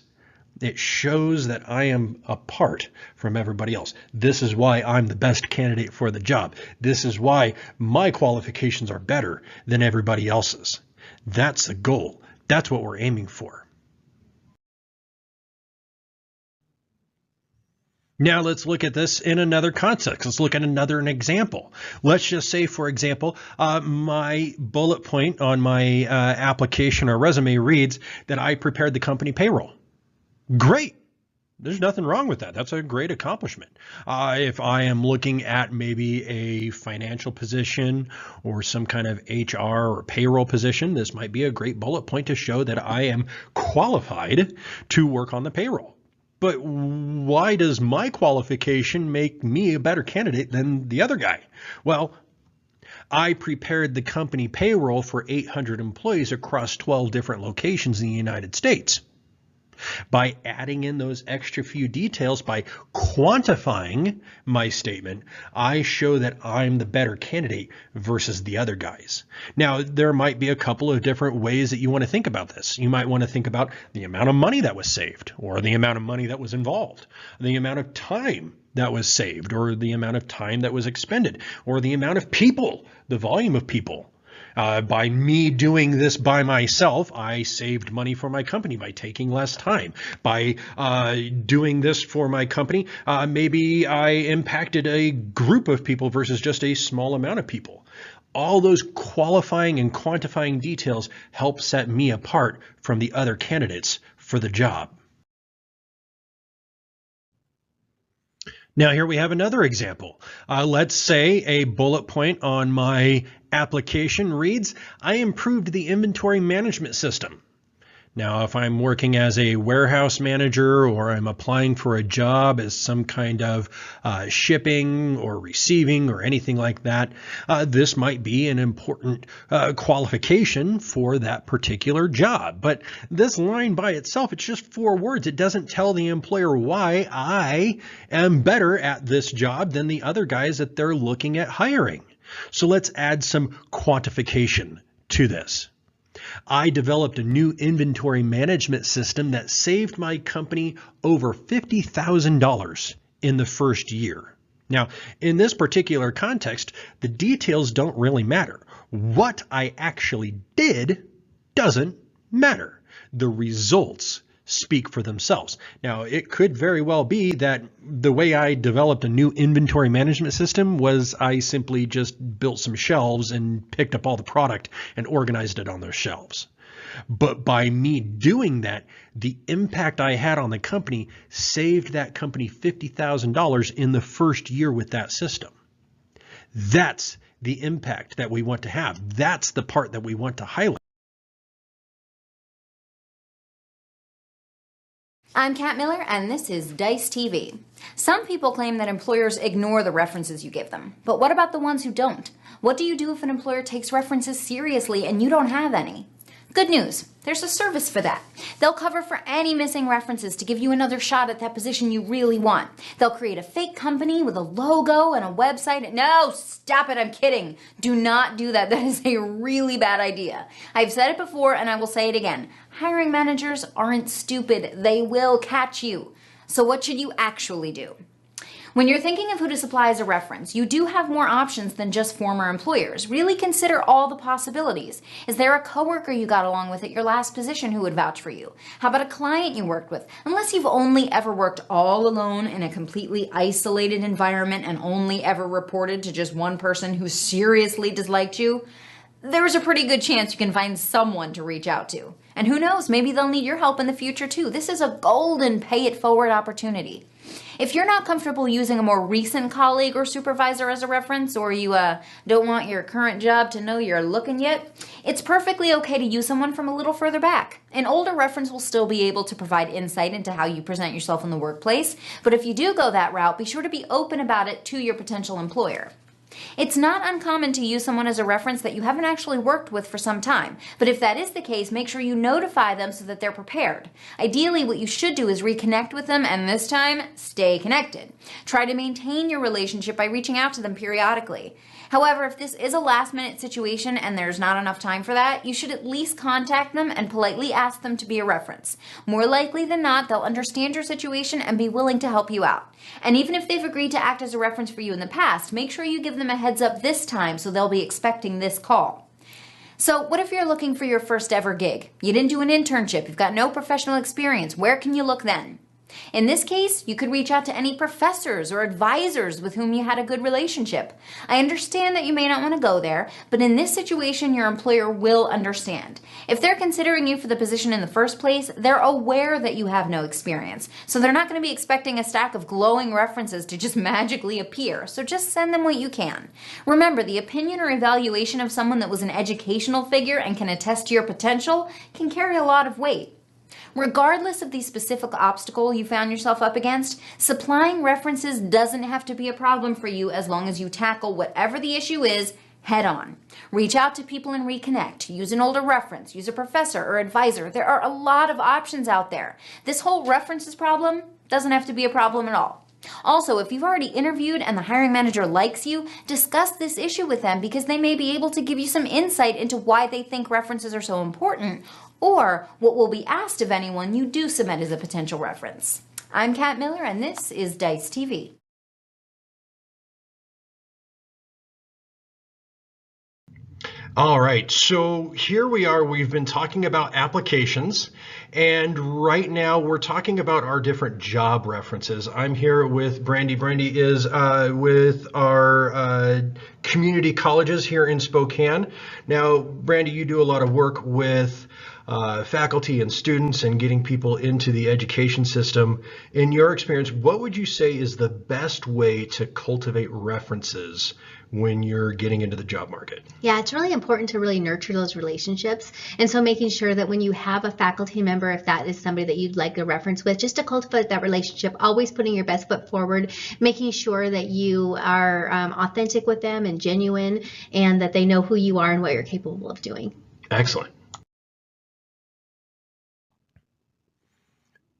it shows that I am apart from everybody else. This is why I'm the best candidate for the job. This is why my qualifications are better than everybody else's. That's the goal. That's what we're aiming for. Now let's look at this in another context. Let's look at an example. Let's just say, for example, my bullet point on my application or resume reads that I prepared the company payroll. Great. There's nothing wrong with that. That's a great accomplishment. If I am looking at maybe a financial position or some kind of HR or payroll position, this might be a great bullet point to show that I am qualified to work on the payroll. But why does my qualification make me a better candidate than the other guy? Well, I prepared the company payroll for 800 employees across 12 different locations in the United States. By adding in those extra few details, by quantifying my statement, I show that I'm the better candidate versus the other guys. Now, there might be a couple of different ways that you want to think about this. You might want to think about the amount of money that was saved, or the amount of money that was involved, the amount of time that was saved, or the amount of time that was expended, or the amount of people, the volume of people. By me doing this by myself, I saved money for my company by taking less time. By doing this for my company, maybe I impacted a group of people versus just a small amount of people. All those qualifying and quantifying details help set me apart from the other candidates for the job. Now here we have another example. Let's say a bullet point on my application reads, I improved the inventory management system. Now, if I'm working as a warehouse manager or I'm applying for a job as some kind of shipping or receiving or anything like that, this might be an important qualification for that particular job. But this line by itself, it's just 4 words. It doesn't tell the employer why I am better at this job than the other guys that they're looking at hiring. So let's add some quantification to this. I developed a new inventory management system that saved my company over $50,000 in the first year. Now, in this particular context, the details don't really matter. What I actually did doesn't matter. The results speak for themselves. Now, it could very well be that the way I developed a new inventory management system was I simply just built some shelves and picked up all the product and organized it on those shelves. But by me doing that, the impact I had on the company saved that company $50,000 in the first year with that system. That's the impact that we want to have. That's the part that we want to highlight. I'm Kat Miller, and this is Dice TV. Some people claim that employers ignore the references you give them. But what about the ones who don't? What do you do if an employer takes references seriously and you don't have any? Good news, there's a service for that. They'll cover for any missing references to give you another shot at that position you really want. They'll create a fake company with a logo and a website. No, stop it, I'm kidding. Do not do that. That is a really bad idea. I've said it before and I will say it again. Hiring managers aren't stupid. They will catch you. So what should you actually do? When you're thinking of who to supply as a reference, you do have more options than just former employers. Really consider all the possibilities. Is there a coworker you got along with at your last position who would vouch for you? How about a client you worked with? Unless you've only ever worked all alone in a completely isolated environment and only ever reported to just one person who seriously disliked you, there's a pretty good chance you can find someone to reach out to. And who knows, maybe they'll need your help in the future too. This is a golden pay-it-forward opportunity. If you're not comfortable using a more recent colleague or supervisor as a reference, or you don't want your current job to know you're looking yet, it's perfectly okay to use someone from a little further back. An older reference will still be able to provide insight into how you present yourself in the workplace, but if you do go that route, be sure to be open about it to your potential employer. It's not uncommon to use someone as a reference that you haven't actually worked with for some time, but if that is the case, make sure you notify them so that they're prepared. Ideally, what you should do is reconnect with them and this time, stay connected. Try to maintain your relationship by reaching out to them periodically. However, if this is a last-minute situation and there's not enough time for that, you should at least contact them and politely ask them to be a reference. More likely than not, they'll understand your situation and be willing to help you out. And even if they've agreed to act as a reference for you in the past, make sure you give them a heads up this time so they'll be expecting this call. So what if you're looking for your first ever gig? You didn't do an internship, you've got no professional experience. Where can you look then? In this case, you could reach out to any professors or advisors with whom you had a good relationship. I understand that you may not want to go there, but in this situation, your employer will understand. If they're considering you for the position in the first place, they're aware that you have no experience, so they're not going to be expecting a stack of glowing references to just magically appear, so just send them what you can. Remember, the opinion or evaluation of someone that was an educational figure and can attest to your potential can carry a lot of weight. Regardless of the specific obstacle you found yourself up against, supplying references doesn't have to be a problem for you as long as you tackle whatever the issue is head on. Reach out to people and reconnect. Use an older reference. Use a professor or advisor. There are a lot of options out there. This whole references problem doesn't have to be a problem at all. Also, if you've already interviewed and the hiring manager likes you, discuss this issue with them because they may be able to give you some insight into why they think references are so important or what will be asked of anyone you do submit as a potential reference. I'm Kat Miller and this is Dice TV. All right, so here we are. We've been talking about applications, and right now we're talking about our different job references. I'm here with Brandy. Brandy is with our community colleges here in Spokane. Now, Brandy, you do a lot of work with faculty and students and getting people into the education system. In your experience, what would you say is the best way to cultivate references when you're getting into the job market? Yeah, it's really important to really nurture those relationships. And so making sure that when you have a faculty member, if that is somebody that you'd like a reference with, just to cultivate that relationship, always putting your best foot forward, making sure that you are authentic with them and genuine, and that they know who you are and what you're capable of doing. Excellent.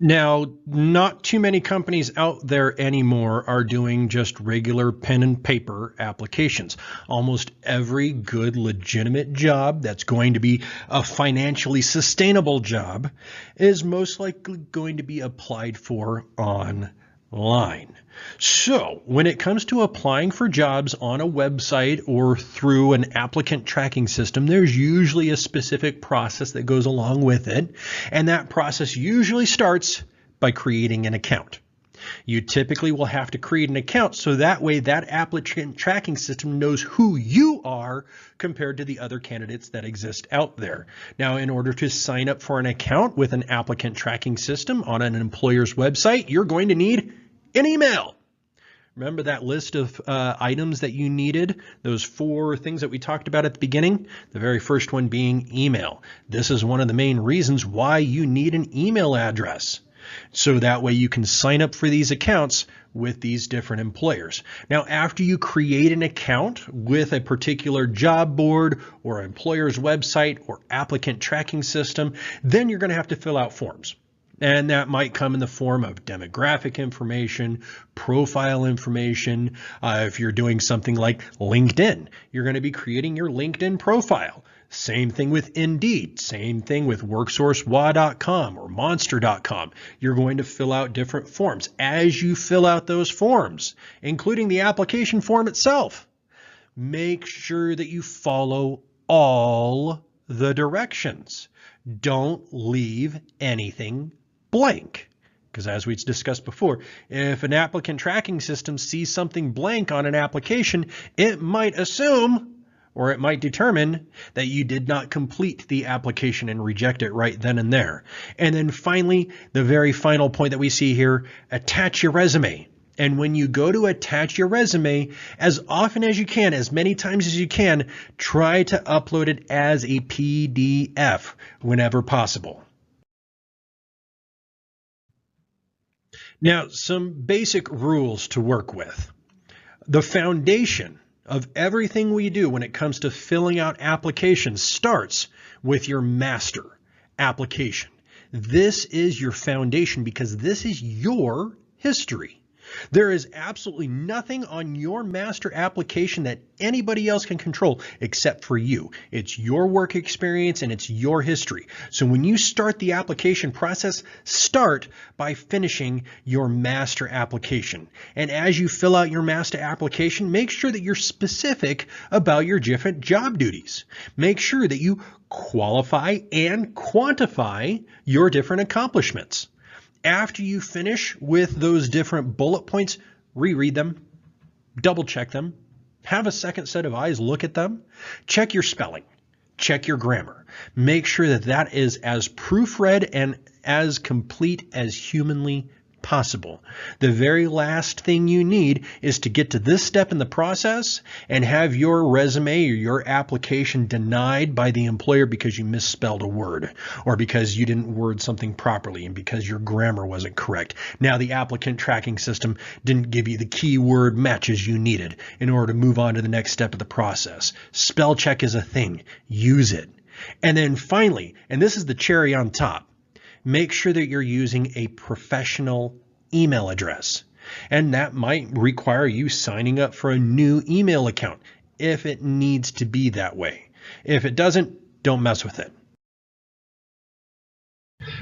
Now, not too many companies out there anymore are doing just regular pen and paper applications. Almost every good, legitimate job that's going to be a financially sustainable job is most likely going to be applied for online. So when it comes to applying for jobs on a website or through an applicant tracking system, there's usually a specific process that goes along with it. And that process usually starts by creating an account. You typically will have to create an account so that way that applicant tracking system knows who you are compared to the other candidates that exist out there. Now, in order to sign up for an account with an applicant tracking system on an employer's website, you're going to need an email. Remember that list of items that you needed, those 4 things that we talked about at the beginning? The very first one being email. This is one of the main reasons why you need an email address. So that way you can sign up for these accounts with these different employers. Now, after you create an account with a particular job board or employer's website or applicant tracking system, then you're going to have to fill out forms. And that might come in the form of demographic information, profile information. If you're doing something like LinkedIn, you're going to be creating your LinkedIn profile. Same thing with Indeed. Same thing with WorkSourceWA.gov or Monster.com. You're going to fill out different forms. As you fill out those forms, including the application form itself, make sure that you follow all the directions. Don't leave anything blank. Because as we discussed before, if an applicant tracking system sees something blank on an application, it might assume or it might determine that you did not complete the application and reject it right then and there. And then finally, the very final point that we see here, attach your resume. And when you go to attach your resume, as often as you can, as many times as you can, try to upload it as a PDF whenever possible. Now, some basic rules to work with. The foundation of everything we do when it comes to filling out applications starts with your master application. This is your foundation because this is your history. There is absolutely nothing on your master application that anybody else can control except for you. It's your work experience and it's your history. So when you start the application process, start by finishing your master application. And as you fill out your master application, make sure that you're specific about your different job duties. Make sure that you qualify and quantify your different accomplishments. After you finish with those different bullet points, reread them, double check them, have a second set of eyes look at them, check your spelling, check your grammar. Make sure that that is as proofread and as complete as humanly possible. The very last thing you need is to get to this step in the process and have your resume or your application denied by the employer because you misspelled a word or because you didn't word something properly and because your grammar wasn't correct. Now the applicant tracking system didn't give you the keyword matches you needed in order to move on to the next step of the process. Spell check is a thing. Use it. And then finally, and this is the cherry on top, make sure that you're using a professional email address. And that might require you signing up for a new email account if it needs to be that way. If it doesn't, don't mess with it.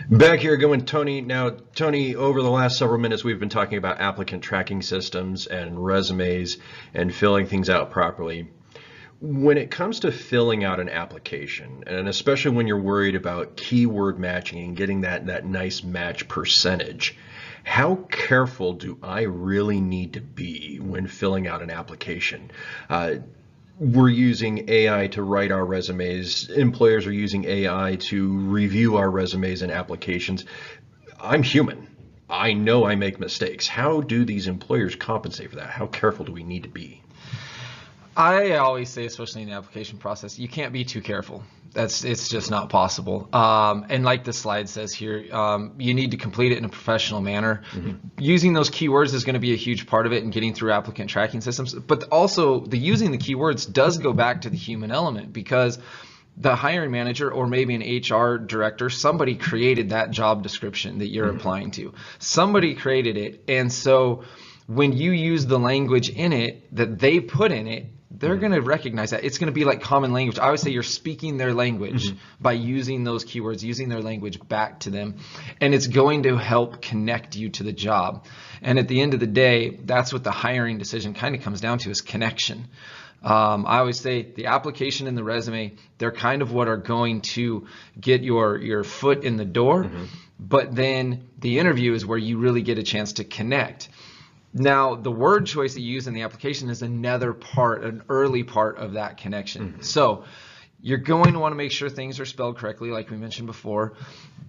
Back here going Tony. Now, Tony, over the last several minutes, we've been talking about applicant tracking systems and resumes and filling things out properly. When it comes to filling out an application, and especially when you're worried about keyword matching and getting that nice match percentage, how careful do I really need to be when filling out an application? We're using AI to write our resumes. Employers are using AI to review our resumes and applications. I'm human. I know I make mistakes. How do these employers compensate for that? How careful do we need to be? I always say, especially in the application process, you can't be too careful. It's just not possible. And like the slide says here, you need to complete it in a professional manner. Mm-hmm. Using those keywords is going to be a huge part of it in getting through applicant tracking systems. But also, using the keywords does go back to the human element because the hiring manager or maybe an HR director, somebody created that job description that you're applying to. Somebody created it. And so when you use the language in it that they put in it, they're going to recognize that. It's going to be like common language. I always say you're speaking their language by using those keywords, using their language back to them. And it's going to help connect you to the job. And at the end of the day, that's what the hiring decision kind of comes down to, is connection. I always say the application and the resume, they're kind of what are going to get your foot in the door. But then the interview is where you really get a chance to connect. Now, the word choice that you use in the application is another part, an early part of that connection. So you're going to want to make sure things are spelled correctly, like we mentioned before,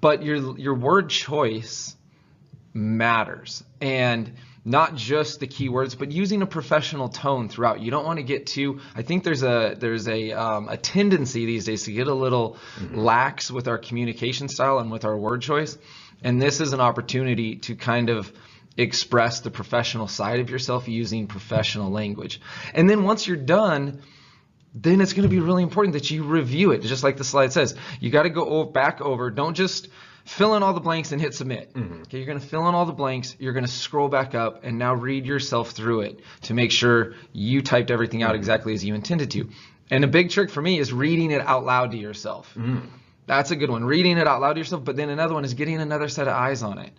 but your word choice matters. And not just the keywords, but using a professional tone throughout. You don't want to get too, I think there's a tendency these days to get a little lax with our communication style and with our word choice. And this is an opportunity to kind of express the professional side of yourself using professional language. And then once you're done, then it's going to be really important that you review it. Just like the slide says, you got to go back over. Don't just fill in all the blanks and hit submit. Okay, you're going to fill in all the blanks. You're going to scroll back up and now read yourself through it to make sure you typed everything out exactly as you intended to. And a big trick for me is reading it out loud to yourself. That's a good one, reading it out loud to yourself. But then another one is getting another set of eyes on it.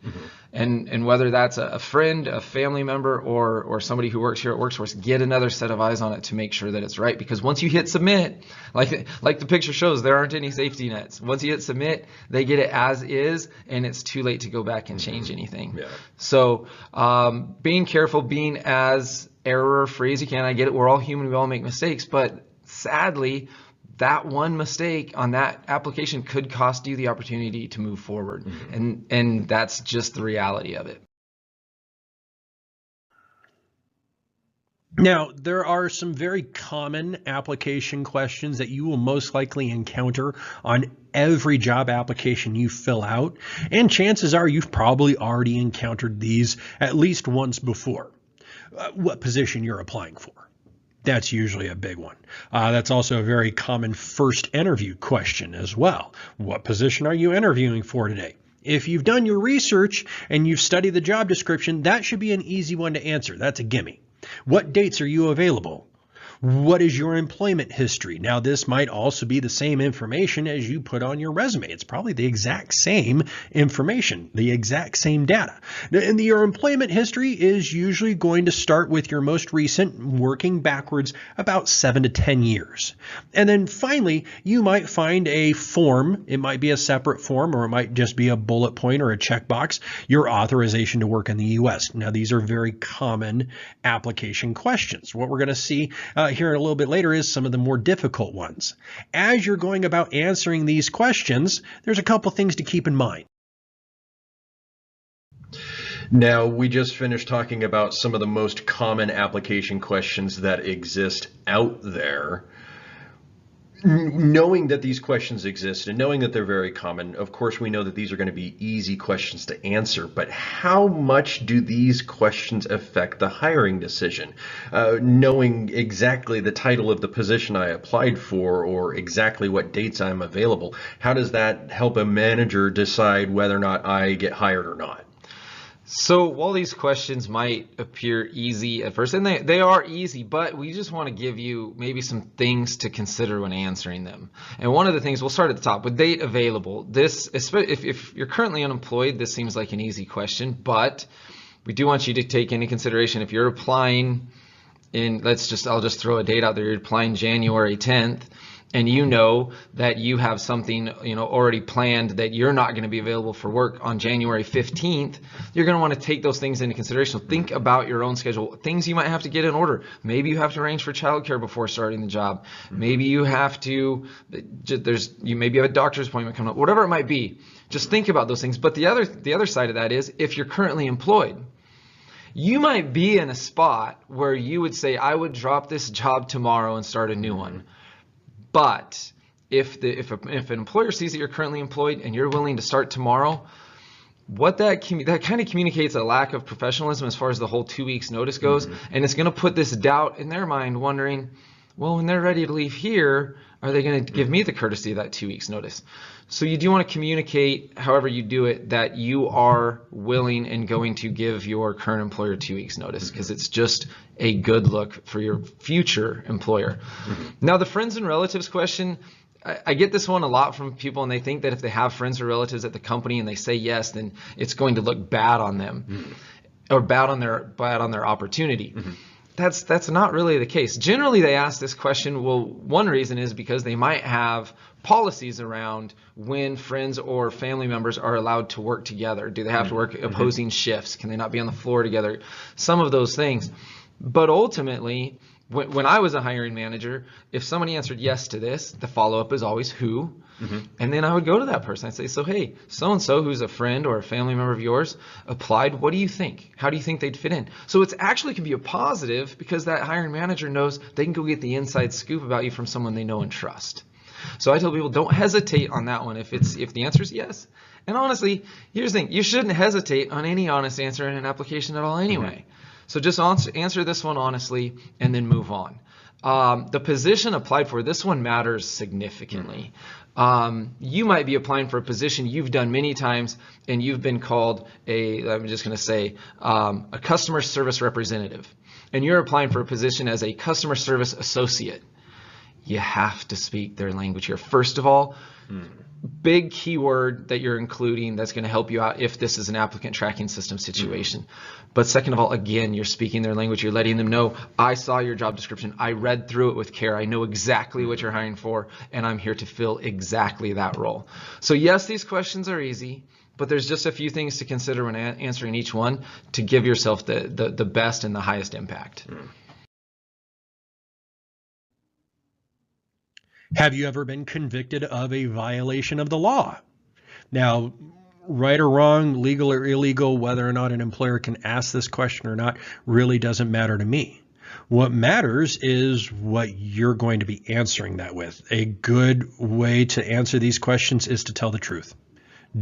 And whether that's a friend, a family member, or somebody who works here at Workforce, get another set of eyes on it to make sure that it's right. Because once you hit submit, like the picture shows, there aren't any safety nets. Once you hit submit, they get it as is, and it's too late to go back and change anything. So being careful, being as error-free as you can. I get it, we're all human, we all make mistakes, but sadly, that one mistake on that application could cost you the opportunity to move forward. And that's just the reality of it. Now, there are some very common application questions that you will most likely encounter on every job application you fill out. And chances are you've probably already encountered these at least once before. What position you're applying for. That's usually a big one. That's also a very common first interview question as well. What position are you interviewing for today? If you've done your research and you've studied the job description, that should be an easy one to answer. That's a gimme. What dates are you available? What is your employment history? Now, this might also be the same information as you put on your resume. It's probably the exact same information, the exact same data. And your employment history is usually going to start with your most recent, working backwards about 7 to 10 years. And then finally, you might find a form. It might be a separate form, or it might just be a bullet point or a checkbox, your authorization to work in the U.S. Now, these are very common application questions. What we're going to see here a little bit later is some of the more difficult ones. As you're going about answering these questions, there's a couple things to keep in mind. Now, we just finished talking about some of the most common application questions that exist out there. Knowing that these questions exist and knowing that they're very common, of course, we know that these are going to be easy questions to answer, but how much do these questions affect the hiring decision? Knowing exactly the title of the position I applied for or exactly what dates I'm available, how does that help a manager decide whether or not I get hired or not? So while these questions might appear easy at first, and they are easy, but we just want to give you maybe some things to consider when answering them. And one of the things, we'll start at the top with date available. This, if you're currently unemployed, this seems like an easy question, but we do want you to take into consideration if you're applying in, I'll just throw a date out there, you're applying January 10th, and you know that you have something already planned that you're not going to be available for work on January 15th, you're going to want to take those things into consideration. So think about your own schedule, things you might have to get in order. Maybe you have to arrange for childcare before starting the job. Maybe you have to, you maybe have a doctor's appointment coming up, whatever it might be. Just think about those things. But the other side of that is if you're currently employed, you might be in a spot where you would say, I would drop this job tomorrow and start a new one. But if an employer sees that you're currently employed and you're willing to start tomorrow, what that kind of communicates a lack of professionalism as far as the whole 2 weeks notice goes, and it's going to put this doubt in their mind, wondering, well, when they're ready to leave here, are they going to give me the courtesy of that 2 weeks notice? So you do want to communicate, however you do it, that you are willing and going to give your current employer 2 weeks notice, because it's just a good look for your future employer. Now, the friends and relatives question, I get this one a lot from people, and they think that if they have friends or relatives at the company and they say yes, then it's going to look bad on them or bad on their opportunity. That's not really the case. Generally, they ask this question, well, one reason is because they might have policies around when friends or family members are allowed to work together. Do they have to work opposing shifts? Can they not be on the floor together? Some of those things. But ultimately, when I was a hiring manager, if somebody answered yes to this, the follow-up is always who. And then I would go to that person. I'd say, so hey, so-and-so who's a friend or a family member of yours applied. What do you think? How do you think they'd fit in? So it's actually can be a positive because that hiring manager knows they can go get the inside scoop about you from someone they know and trust. So I tell people, don't hesitate on that one if the answer is yes. And honestly, here's the thing. You shouldn't hesitate on any honest answer in an application at all anyway. So just answer this one honestly and then move on. The position applied for, this one matters significantly. You might be applying for a position you've done many times and you've been called a customer service representative. And you're applying for a position as a customer service associate. You have to speak their language here. First of all, big keyword that you're including that's going to help you out if this is an applicant tracking system situation. But second of all, again, you're speaking their language. You're letting them know, I saw your job description. I read through it with care. I know exactly what you're hiring for, and I'm here to fill exactly that role. So yes, these questions are easy, but there's just a few things to consider when answering each one to give yourself the best and the highest impact. Have you ever been convicted of a violation of the law? Now, right or wrong, legal or illegal, whether or not an employer can ask this question or not really doesn't matter to me. What matters is what you're going to be answering that with. A good way to answer these questions is to tell the truth.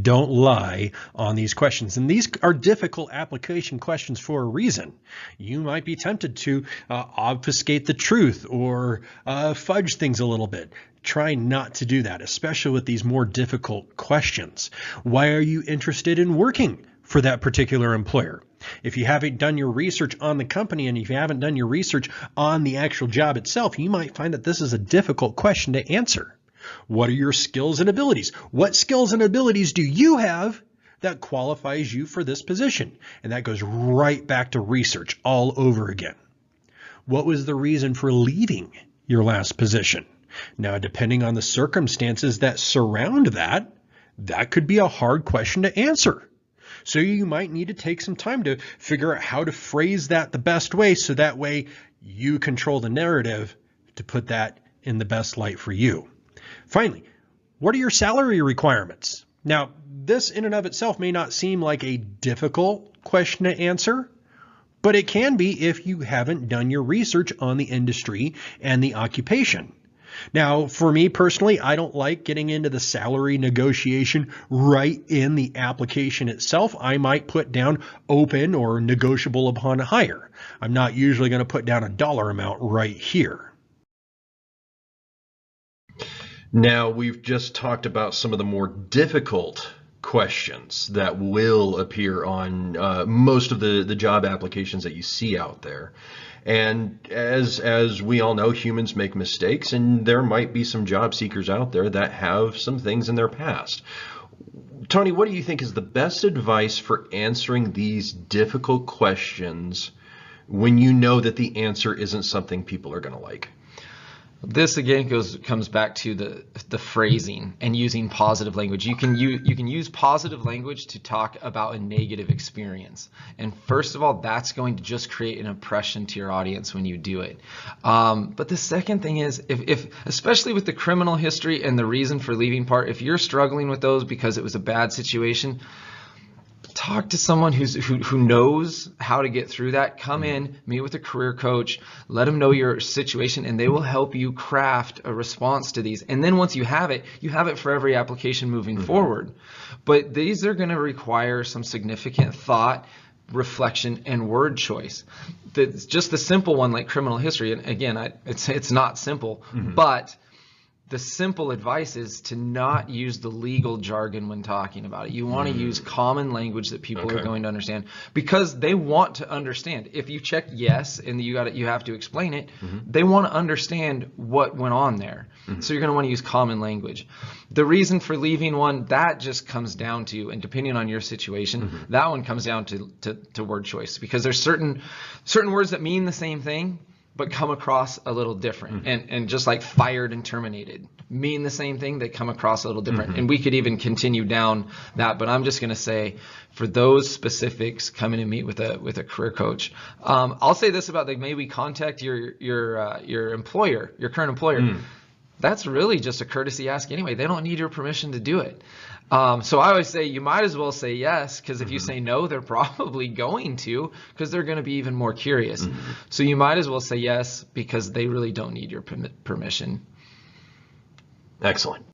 Don't lie on these questions. And these are difficult application questions for a reason. You might be tempted to obfuscate the truth or fudge things a little bit. Try not to do that, especially with these more difficult questions. Why are you interested in working for that particular employer? If you haven't done your research on the company and if you haven't done your research on the actual job itself, you might find that this is a difficult question to answer. What are your skills and abilities? What skills and abilities do you have that qualifies you for this position? And that goes right back to research all over again. What was the reason for leaving your last position? Now, depending on the circumstances that surround that, that could be a hard question to answer. So you might need to take some time to figure out how to phrase that the best way so that way you control the narrative to put that in the best light for you. Finally, what are your salary requirements? Now, this in and of itself may not seem like a difficult question to answer, but it can be if you haven't done your research on the industry and the occupation. Now, for me personally, I don't like getting into the salary negotiation right in the application itself. I might put down open or negotiable upon hire. I'm not usually going to put down a dollar amount right here. Now, we've just talked about some of the more difficult questions that will appear on most of the job applications that you see out there. And as we all know, humans make mistakes, and there might be some job seekers out there that have some things in their past. Tony, what do you think is the best advice for answering these difficult questions when you know that the answer isn't something people are going to like? This again comes back to the phrasing and using positive language. You can use positive language to talk about a negative experience, and first of all, that's going to just create an impression to your audience when you do it. But the second thing is, if especially with the criminal history and the reason for leaving part, if you're struggling with those because it was a bad situation, talk to someone who knows how to get through that. Come in, meet with a career coach, let them know your situation, and they will help you craft a response to these. And then once you have it for every application moving forward. But these are going to require some significant thought, reflection, and word choice. Just the simple one like criminal history, and again, it's not simple, but the simple advice is to not use the legal jargon when talking about it. You want to use common language that people are going to understand, because they want to understand. If you check yes and you have to explain it, they want to understand what went on there. So you're going to want to use common language. The reason for leaving one, that just comes down to, and depending on your situation, that one comes down to word choice, because there's certain words that mean the same thing but come across a little different. And just like fired and terminated mean the same thing, they come across a little different. And we could even continue down that, but I'm just going to say, for those specifics, come in and meet with a career coach. I'll say this about maybe contact your employer, your current employer. That's really just a courtesy ask anyway. They don't need your permission to do it. So I always say you might as well say yes, because if you say no, they're probably going to, because they're going to be even more curious. So you might as well say yes, because they really don't need your permission. Excellent.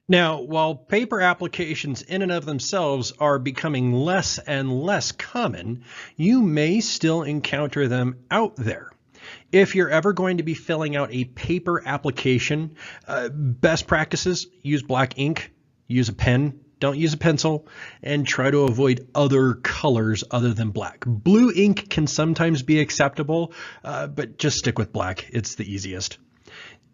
Now, while paper applications in and of themselves are becoming less and less common, you may still encounter them out there. If you're ever going to be filling out a paper application, best practices: use black ink, use a pen, don't use a pencil, and try to avoid other colors other than black. Blue ink can sometimes be acceptable, but just stick with black. It's the easiest.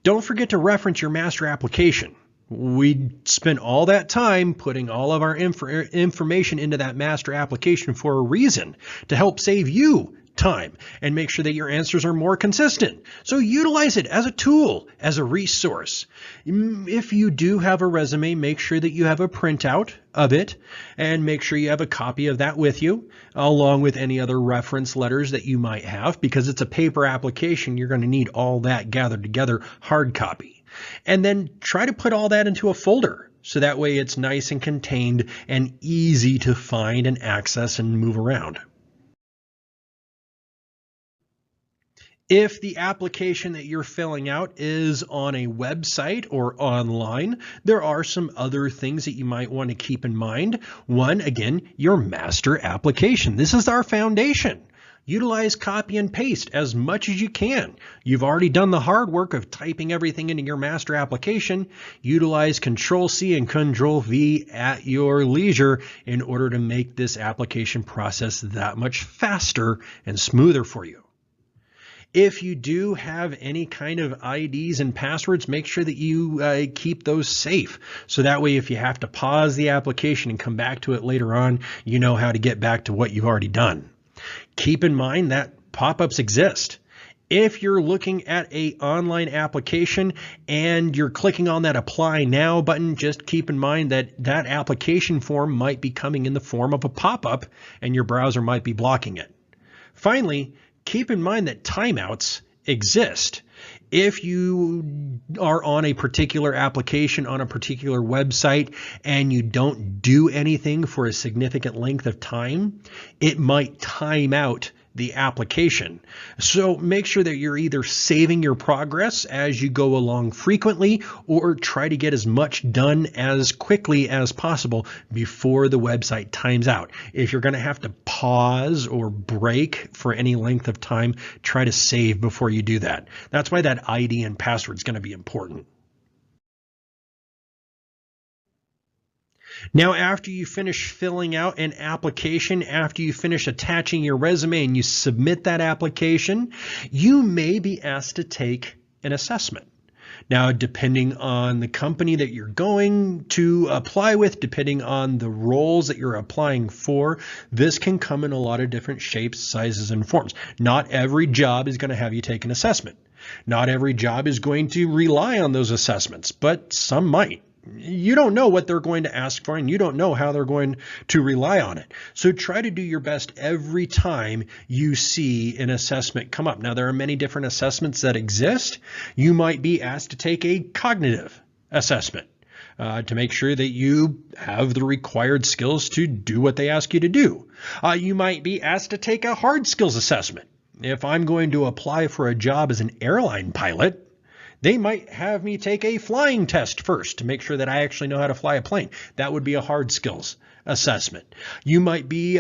Don't forget to reference your master application. We spent all that time putting all of our information into that master application for a reason, to help save you time and make sure that your answers are more consistent. So utilize it as a tool, as a resource. If you do have a resume, make sure that you have a printout of it, and make sure you have a copy of that with you, along with any other reference letters that you might have, because it's a paper application. You're going to need all that gathered together, hard copy. And then try to put all that into a folder, so that way it's nice and contained and easy to find and access and move around. If the application that you're filling out is on a website or online, there are some other things that you might want to keep in mind. One, again, your master application. This is our foundation. Utilize copy and paste as much as you can. You've already done the hard work of typing everything into your master application. Utilize Control-C and Control-V at your leisure in order to make this application process that much faster and smoother for you. If you do have any kind of IDs and passwords, make sure that you keep those safe. So that way, if you have to pause the application and come back to it later on, you know how to get back to what you've already done. Keep in mind that pop-ups exist. If you're looking at an online application and you're clicking on that Apply Now button, just keep in mind that that application form might be coming in the form of a pop-up and your browser might be blocking it. Finally, keep in mind that timeouts exist. If you are on a particular application on a particular website and you don't do anything for a significant length of time, it might time out the application. So make sure that you're either saving your progress as you go along frequently or try to get as much done as quickly as possible before the website times out. If you're going to have to pause or break for any length of time, try to save before you do that. That's why that ID and password is going to be important. Now, after you finish filling out an application, after you finish attaching your resume and you submit that application, you may be asked to take an assessment. Now, depending on the company that you're going to apply with, depending on the roles that you're applying for, this can come in a lot of different shapes, sizes, and forms. Not every job is going to have you take an assessment. Not every job is going to rely on those assessments, but some might. You don't know what they're going to ask for, and you don't know how they're going to rely on it. So try to do your best every time you see an assessment come up. Now, there are many different assessments that exist. You might be asked to take a cognitive assessment to make sure that you have the required skills to do what they ask you to do. You might be asked to take a hard skills assessment. If I'm going to apply for a job as an airline pilot, they might have me take a flying test first to make sure that I actually know how to fly a plane. That would be a hard skills assessment. You might be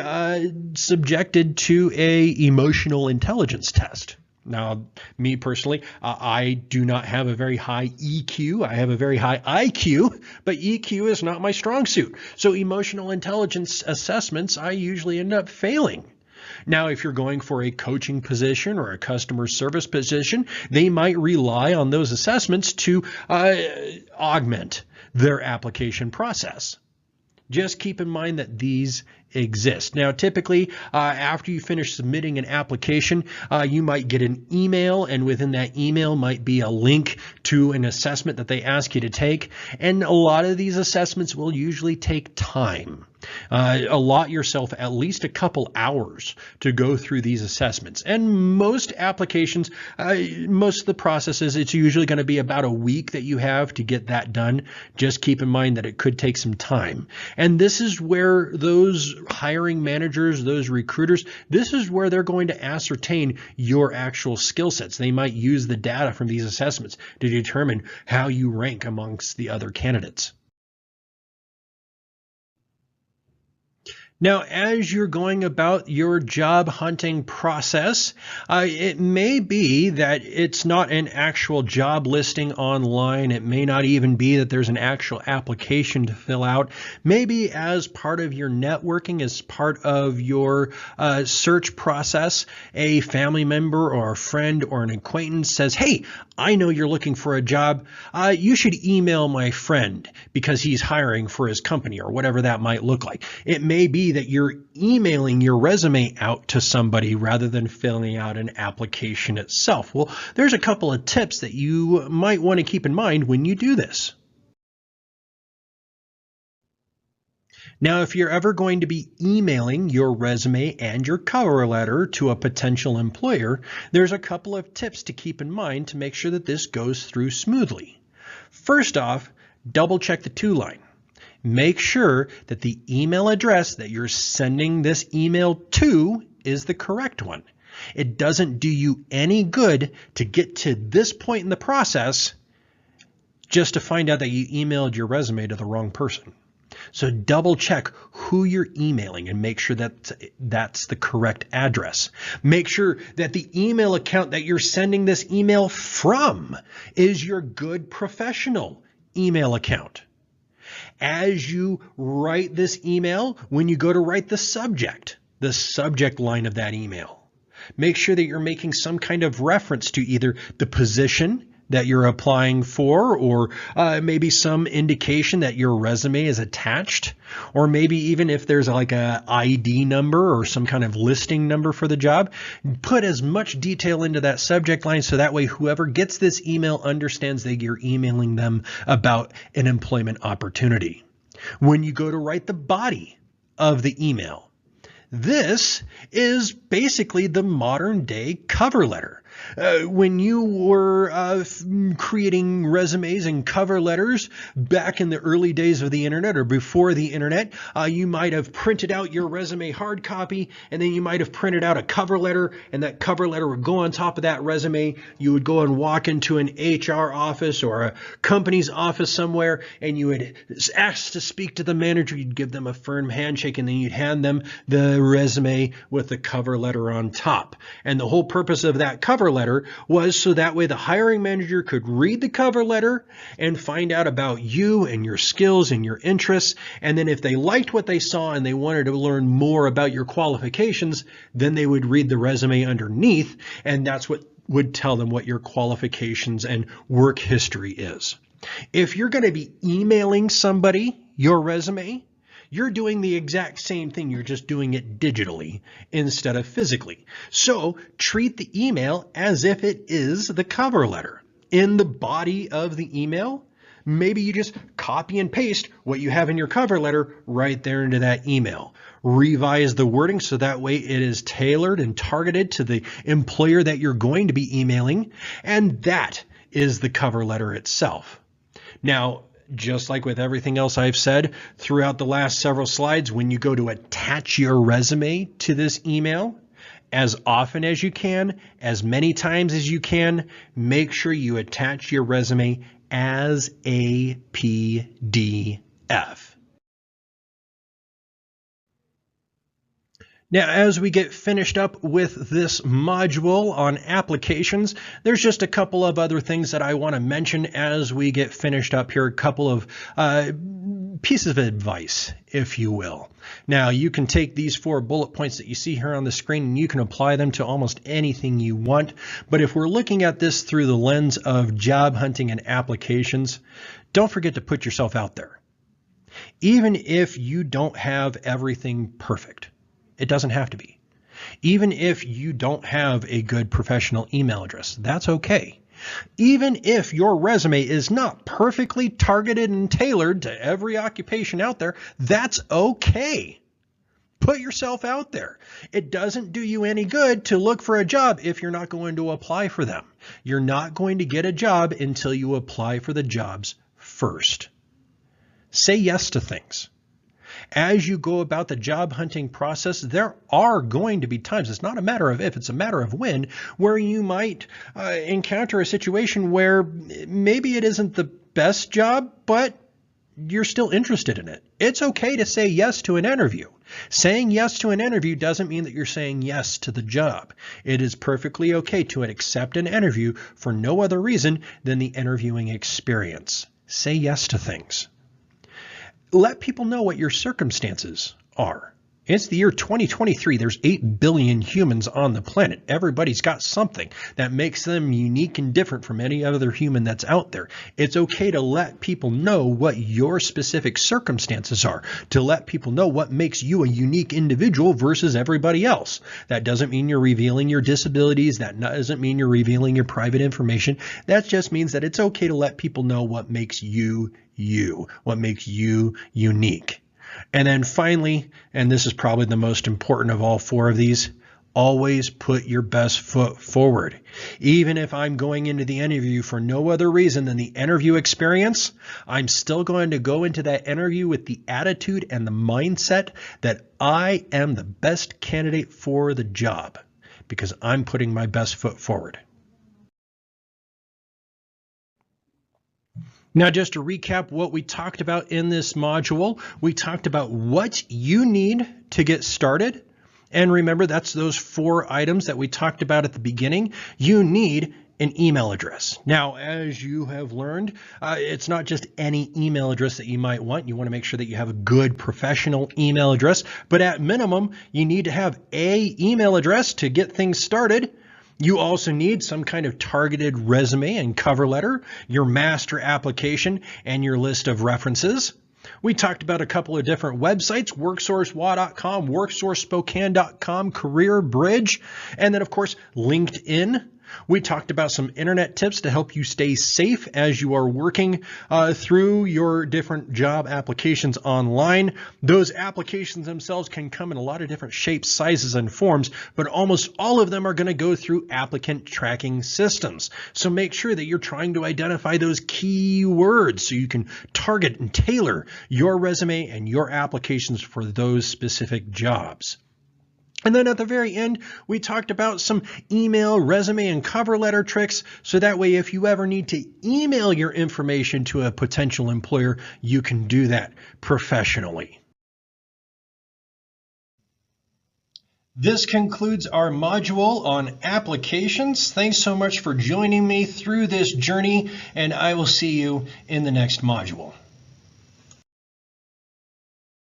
subjected to an emotional intelligence test. Now, me personally, I do not have a very high EQ. I have a very high IQ, but EQ is not my strong suit. So emotional intelligence assessments, I usually end up failing. Now, if you're going for a coaching position or a customer service position, they might rely on those assessments to augment their application process. Just keep in mind that these exist. Now, typically, after you finish submitting an application, you might get an email, and within that email might be a link to an assessment that they ask you to take. And a lot of these assessments will usually take time. Allot yourself at least a couple hours to go through these assessments. And most applications, most of the processes, it's usually going to be about a week that you have to get that done. Just keep in mind that it could take some time. And this is where those hiring managers, those recruiters, this is where they're going to ascertain your actual skill sets. They might use the data from these assessments to determine how you rank amongst the other candidates. Now, as you're going about your job hunting process, it may be that it's not an actual job listing online. It may not even be that there's an actual application to fill out. Maybe as part of your networking, as part of your search process, a family member or a friend or an acquaintance says, "Hey, I know you're looking for a job. You should email my friend because he's hiring for his company," or whatever that might look like. It may be that you're emailing your resume out to somebody rather than filling out an application itself. Well, there's a couple of tips that you might want to keep in mind when you do this. Now, if you're ever going to be emailing your resume and your cover letter to a potential employer, there's a couple of tips to keep in mind to make sure that this goes through smoothly. First off, double check the to line. Make sure that the email address that you're sending this email to is the correct one. It doesn't do you any good to get to this point in the process just to find out that you emailed your resume to the wrong person. So double check who you're emailing and make sure that that's the correct address. Make sure that the email account that you're sending this email from is your good professional email account. As you write this email, when you go to write the subject line of that email, make sure that you're making some kind of reference to either the position that you're applying for, or maybe some indication that your resume is attached, or maybe even if there's like a ID number or some kind of listing number for the job. Put as much detail into that subject line so that way whoever gets this email understands that you're emailing them about an employment opportunity. When you go to write the body of the email, this is basically the modern day cover letter. When you were creating resumes and cover letters back in the early days of the internet or before the internet, you might have printed out your resume hard copy, and then you might have printed out a cover letter, and that cover letter would go on top of that resume. You would go and walk into an HR office or a company's office somewhere, and you would ask to speak to the manager. You'd give them a firm handshake, and then you'd hand them the resume with the cover letter on top. And the whole purpose of that cover letter was so that way the hiring manager could read the cover letter and find out about you and your skills and your interests. And then if they liked what they saw and they wanted to learn more about your qualifications, then they would read the resume underneath, and that's what would tell them what your qualifications and work history is. If you're going to be emailing somebody your resume, you're doing the exact same thing. You're just doing it digitally instead of physically. So treat the email as if it is the cover letter. In the body of the email, maybe you just copy and paste what you have in your cover letter right there into that email. Revise the wording so that way it is tailored and targeted to the employer that you're going to be emailing. And that is the cover letter itself. Now, just like with everything else I've said throughout the last several slides, when you go to attach your resume to this email, as often as you can, as many times as you can, make sure you attach your resume as a PDF. Now, as we get finished up with this module on applications, there's just a couple of other things that I want to mention as we get finished up here, a couple of pieces of advice, if you will. Now, you can take these 4 bullet points that you see here on the screen and you can apply them to almost anything you want. But if we're looking at this through the lens of job hunting and applications, don't forget to put yourself out there. Even if you don't have everything perfect, it doesn't have to be. Even if you don't have a good professional email address, that's okay. Even if your resume is not perfectly targeted and tailored to every occupation out there, that's okay. Put yourself out there. It doesn't do you any good to look for a job if you're not going to apply for them. You're not going to get a job until you apply for the jobs first. Say yes to things. As you go about the job hunting process, there are going to be times, it's not a matter of if, it's a matter of when, where you might encounter a situation where maybe it isn't the best job, but you're still interested in it. It's okay to say yes to an interview. Saying yes to an interview doesn't mean that you're saying yes to the job. It is perfectly okay to accept an interview for no other reason than the interviewing experience. Say yes to things. Let people know what your circumstances are. It's the year 2023. There's 8 billion humans on the planet. Everybody's got something that makes them unique and different from any other human that's out there. It's okay to let people know what your specific circumstances are, to let people know what makes you a unique individual versus everybody else. That doesn't mean you're revealing your disabilities. That doesn't mean you're revealing your private information. That just means that it's okay to let people know what makes you you, what makes you unique. And then finally, and this is probably the most important of all 4 of these, always put your best foot forward. Even if I'm going into the interview for no other reason than the interview experience, I'm still going to go into that interview with the attitude and the mindset that I am the best candidate for the job. because I'm putting my best foot forward. Now, just to recap what we talked about in this module, we talked about what you need to get started. And remember, that's those 4 items that we talked about at the beginning. You need an email address. Now, as you have learned, it's not just any email address that you might want. You want to make sure that you have a good professional email address, but at minimum, you need to have an email address to get things started. You also need some kind of targeted resume and cover letter, your master application, and your list of references. We talked about a couple of different websites, worksource.wa.gov, worksourcespokane.com, CareerBridge, and then, of course, LinkedIn. We talked about some internet tips to help you stay safe as you are working through your different job applications online. Those applications themselves can come in a lot of different shapes, sizes, and forms, but almost all of them are going to go through applicant tracking systems. So make sure that you're trying to identify those keywords so you can target and tailor your resume and your applications for those specific jobs. And then at the very end, we talked about some email, resume, and cover letter tricks. So that way, if you ever need to email your information to a potential employer, you can do that professionally. This concludes our module on applications. Thanks so much for joining me through this journey, and I will see you in the next module.